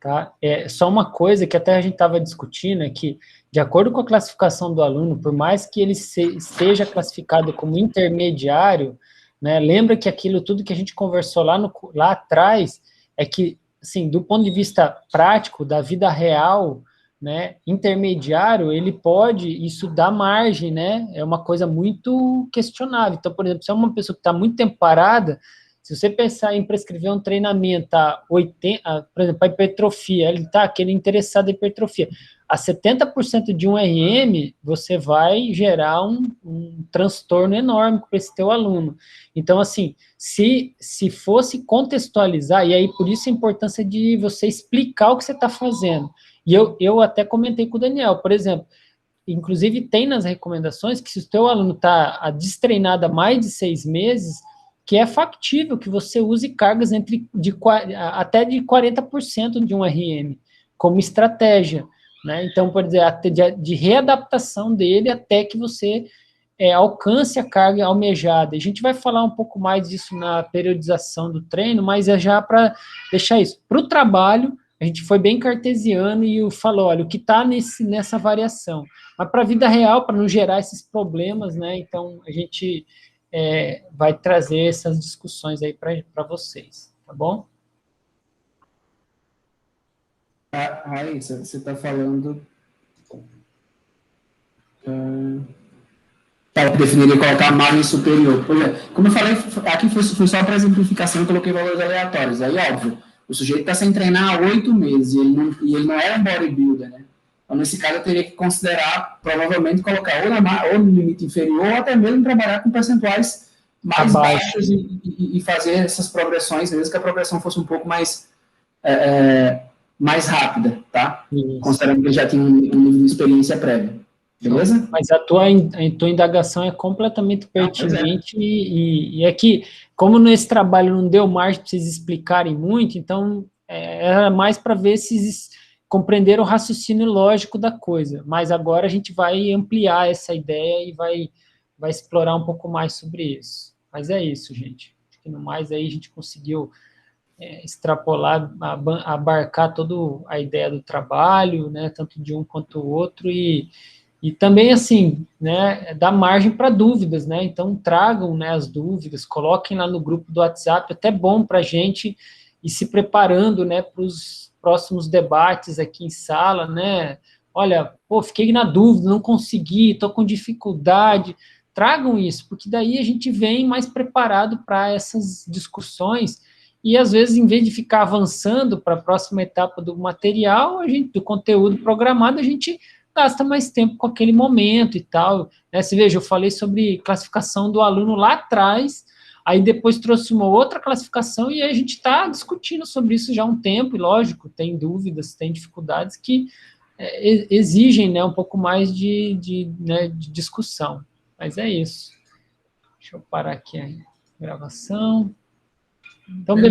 tá? É só uma coisa que até a gente estava discutindo, é que, de acordo com a classificação do aluno, por mais que ele esteja classificado como intermediário, né, lembra que aquilo tudo que a gente conversou lá atrás, é que, assim, do ponto de vista prático, da vida real, né, intermediário, ele pode, isso dá margem, né, é uma coisa muito questionável. Então, por exemplo, se é uma pessoa que está muito tempo parada, se você pensar em prescrever um treinamento a 80, por exemplo, a hipertrofia, ele está aquele interessado em hipertrofia, a 70% de um RM, você vai gerar um transtorno enorme para esse teu aluno. Então, assim, se fosse contextualizar, e aí por isso a importância de você explicar o que você está fazendo. E eu até comentei com o Daniel, por exemplo, inclusive tem nas recomendações que se o teu aluno está destreinado há mais de 6 meses, que é factível que você use cargas até de 40% de um RM, como estratégia, né? Então, por exemplo, de readaptação dele até que você alcance a carga almejada. A gente vai falar um pouco mais disso na periodização do treino, mas é já para deixar isso. Para o trabalho, a gente foi bem cartesiano e falou, olha, o que está nessa variação. Mas para a vida real, para não gerar esses problemas, né? Então, a gente vai trazer essas discussões aí para vocês, tá bom?
Aí, você está falando... eu definiria colocar margem superior. Pois é, como eu falei, aqui foi só para exemplificação, eu coloquei valores aleatórios. Aí, óbvio, o sujeito está sem treinar há 8 meses, e ele não é um bodybuilder, né? Então, nesse caso, eu teria que considerar, provavelmente, colocar ou no limite inferior, ou até mesmo trabalhar com percentuais mais baixos e fazer essas progressões, mesmo que a progressão fosse um pouco mais rápida, tá? Isso. Considerando que ele já tinha um nível de experiência prévia. Beleza?
Mas a tua indagação é completamente pertinente e é que, como nesse trabalho não deu margem para vocês explicarem muito, então era mais para ver se compreenderam o raciocínio lógico da coisa. Mas agora a gente vai ampliar essa ideia e vai explorar um pouco mais sobre isso. Mas é isso, gente. Acho que no mais aí a gente conseguiu extrapolar, abarcar toda a ideia do trabalho, né, tanto de um quanto do outro, e também, assim, né, dá margem para dúvidas, né, então tragam, né, as dúvidas, coloquem lá no grupo do WhatsApp, até bom para a gente ir se preparando, né, para os próximos debates aqui em sala, né, olha, pô, fiquei na dúvida, não consegui, estou com dificuldade, tragam isso, porque daí a gente vem mais preparado para essas discussões, e às vezes, em vez de ficar avançando para a próxima etapa do material, do conteúdo programado, a gente gasta mais tempo com aquele momento e tal, né? Você veja, eu falei sobre classificação do aluno lá atrás, aí depois trouxe uma outra classificação e a gente está discutindo sobre isso já há um tempo, e lógico, tem dúvidas, tem dificuldades que exigem, né, um pouco mais de discussão, mas é isso. Deixa eu parar aqui a gravação. Então, beleza.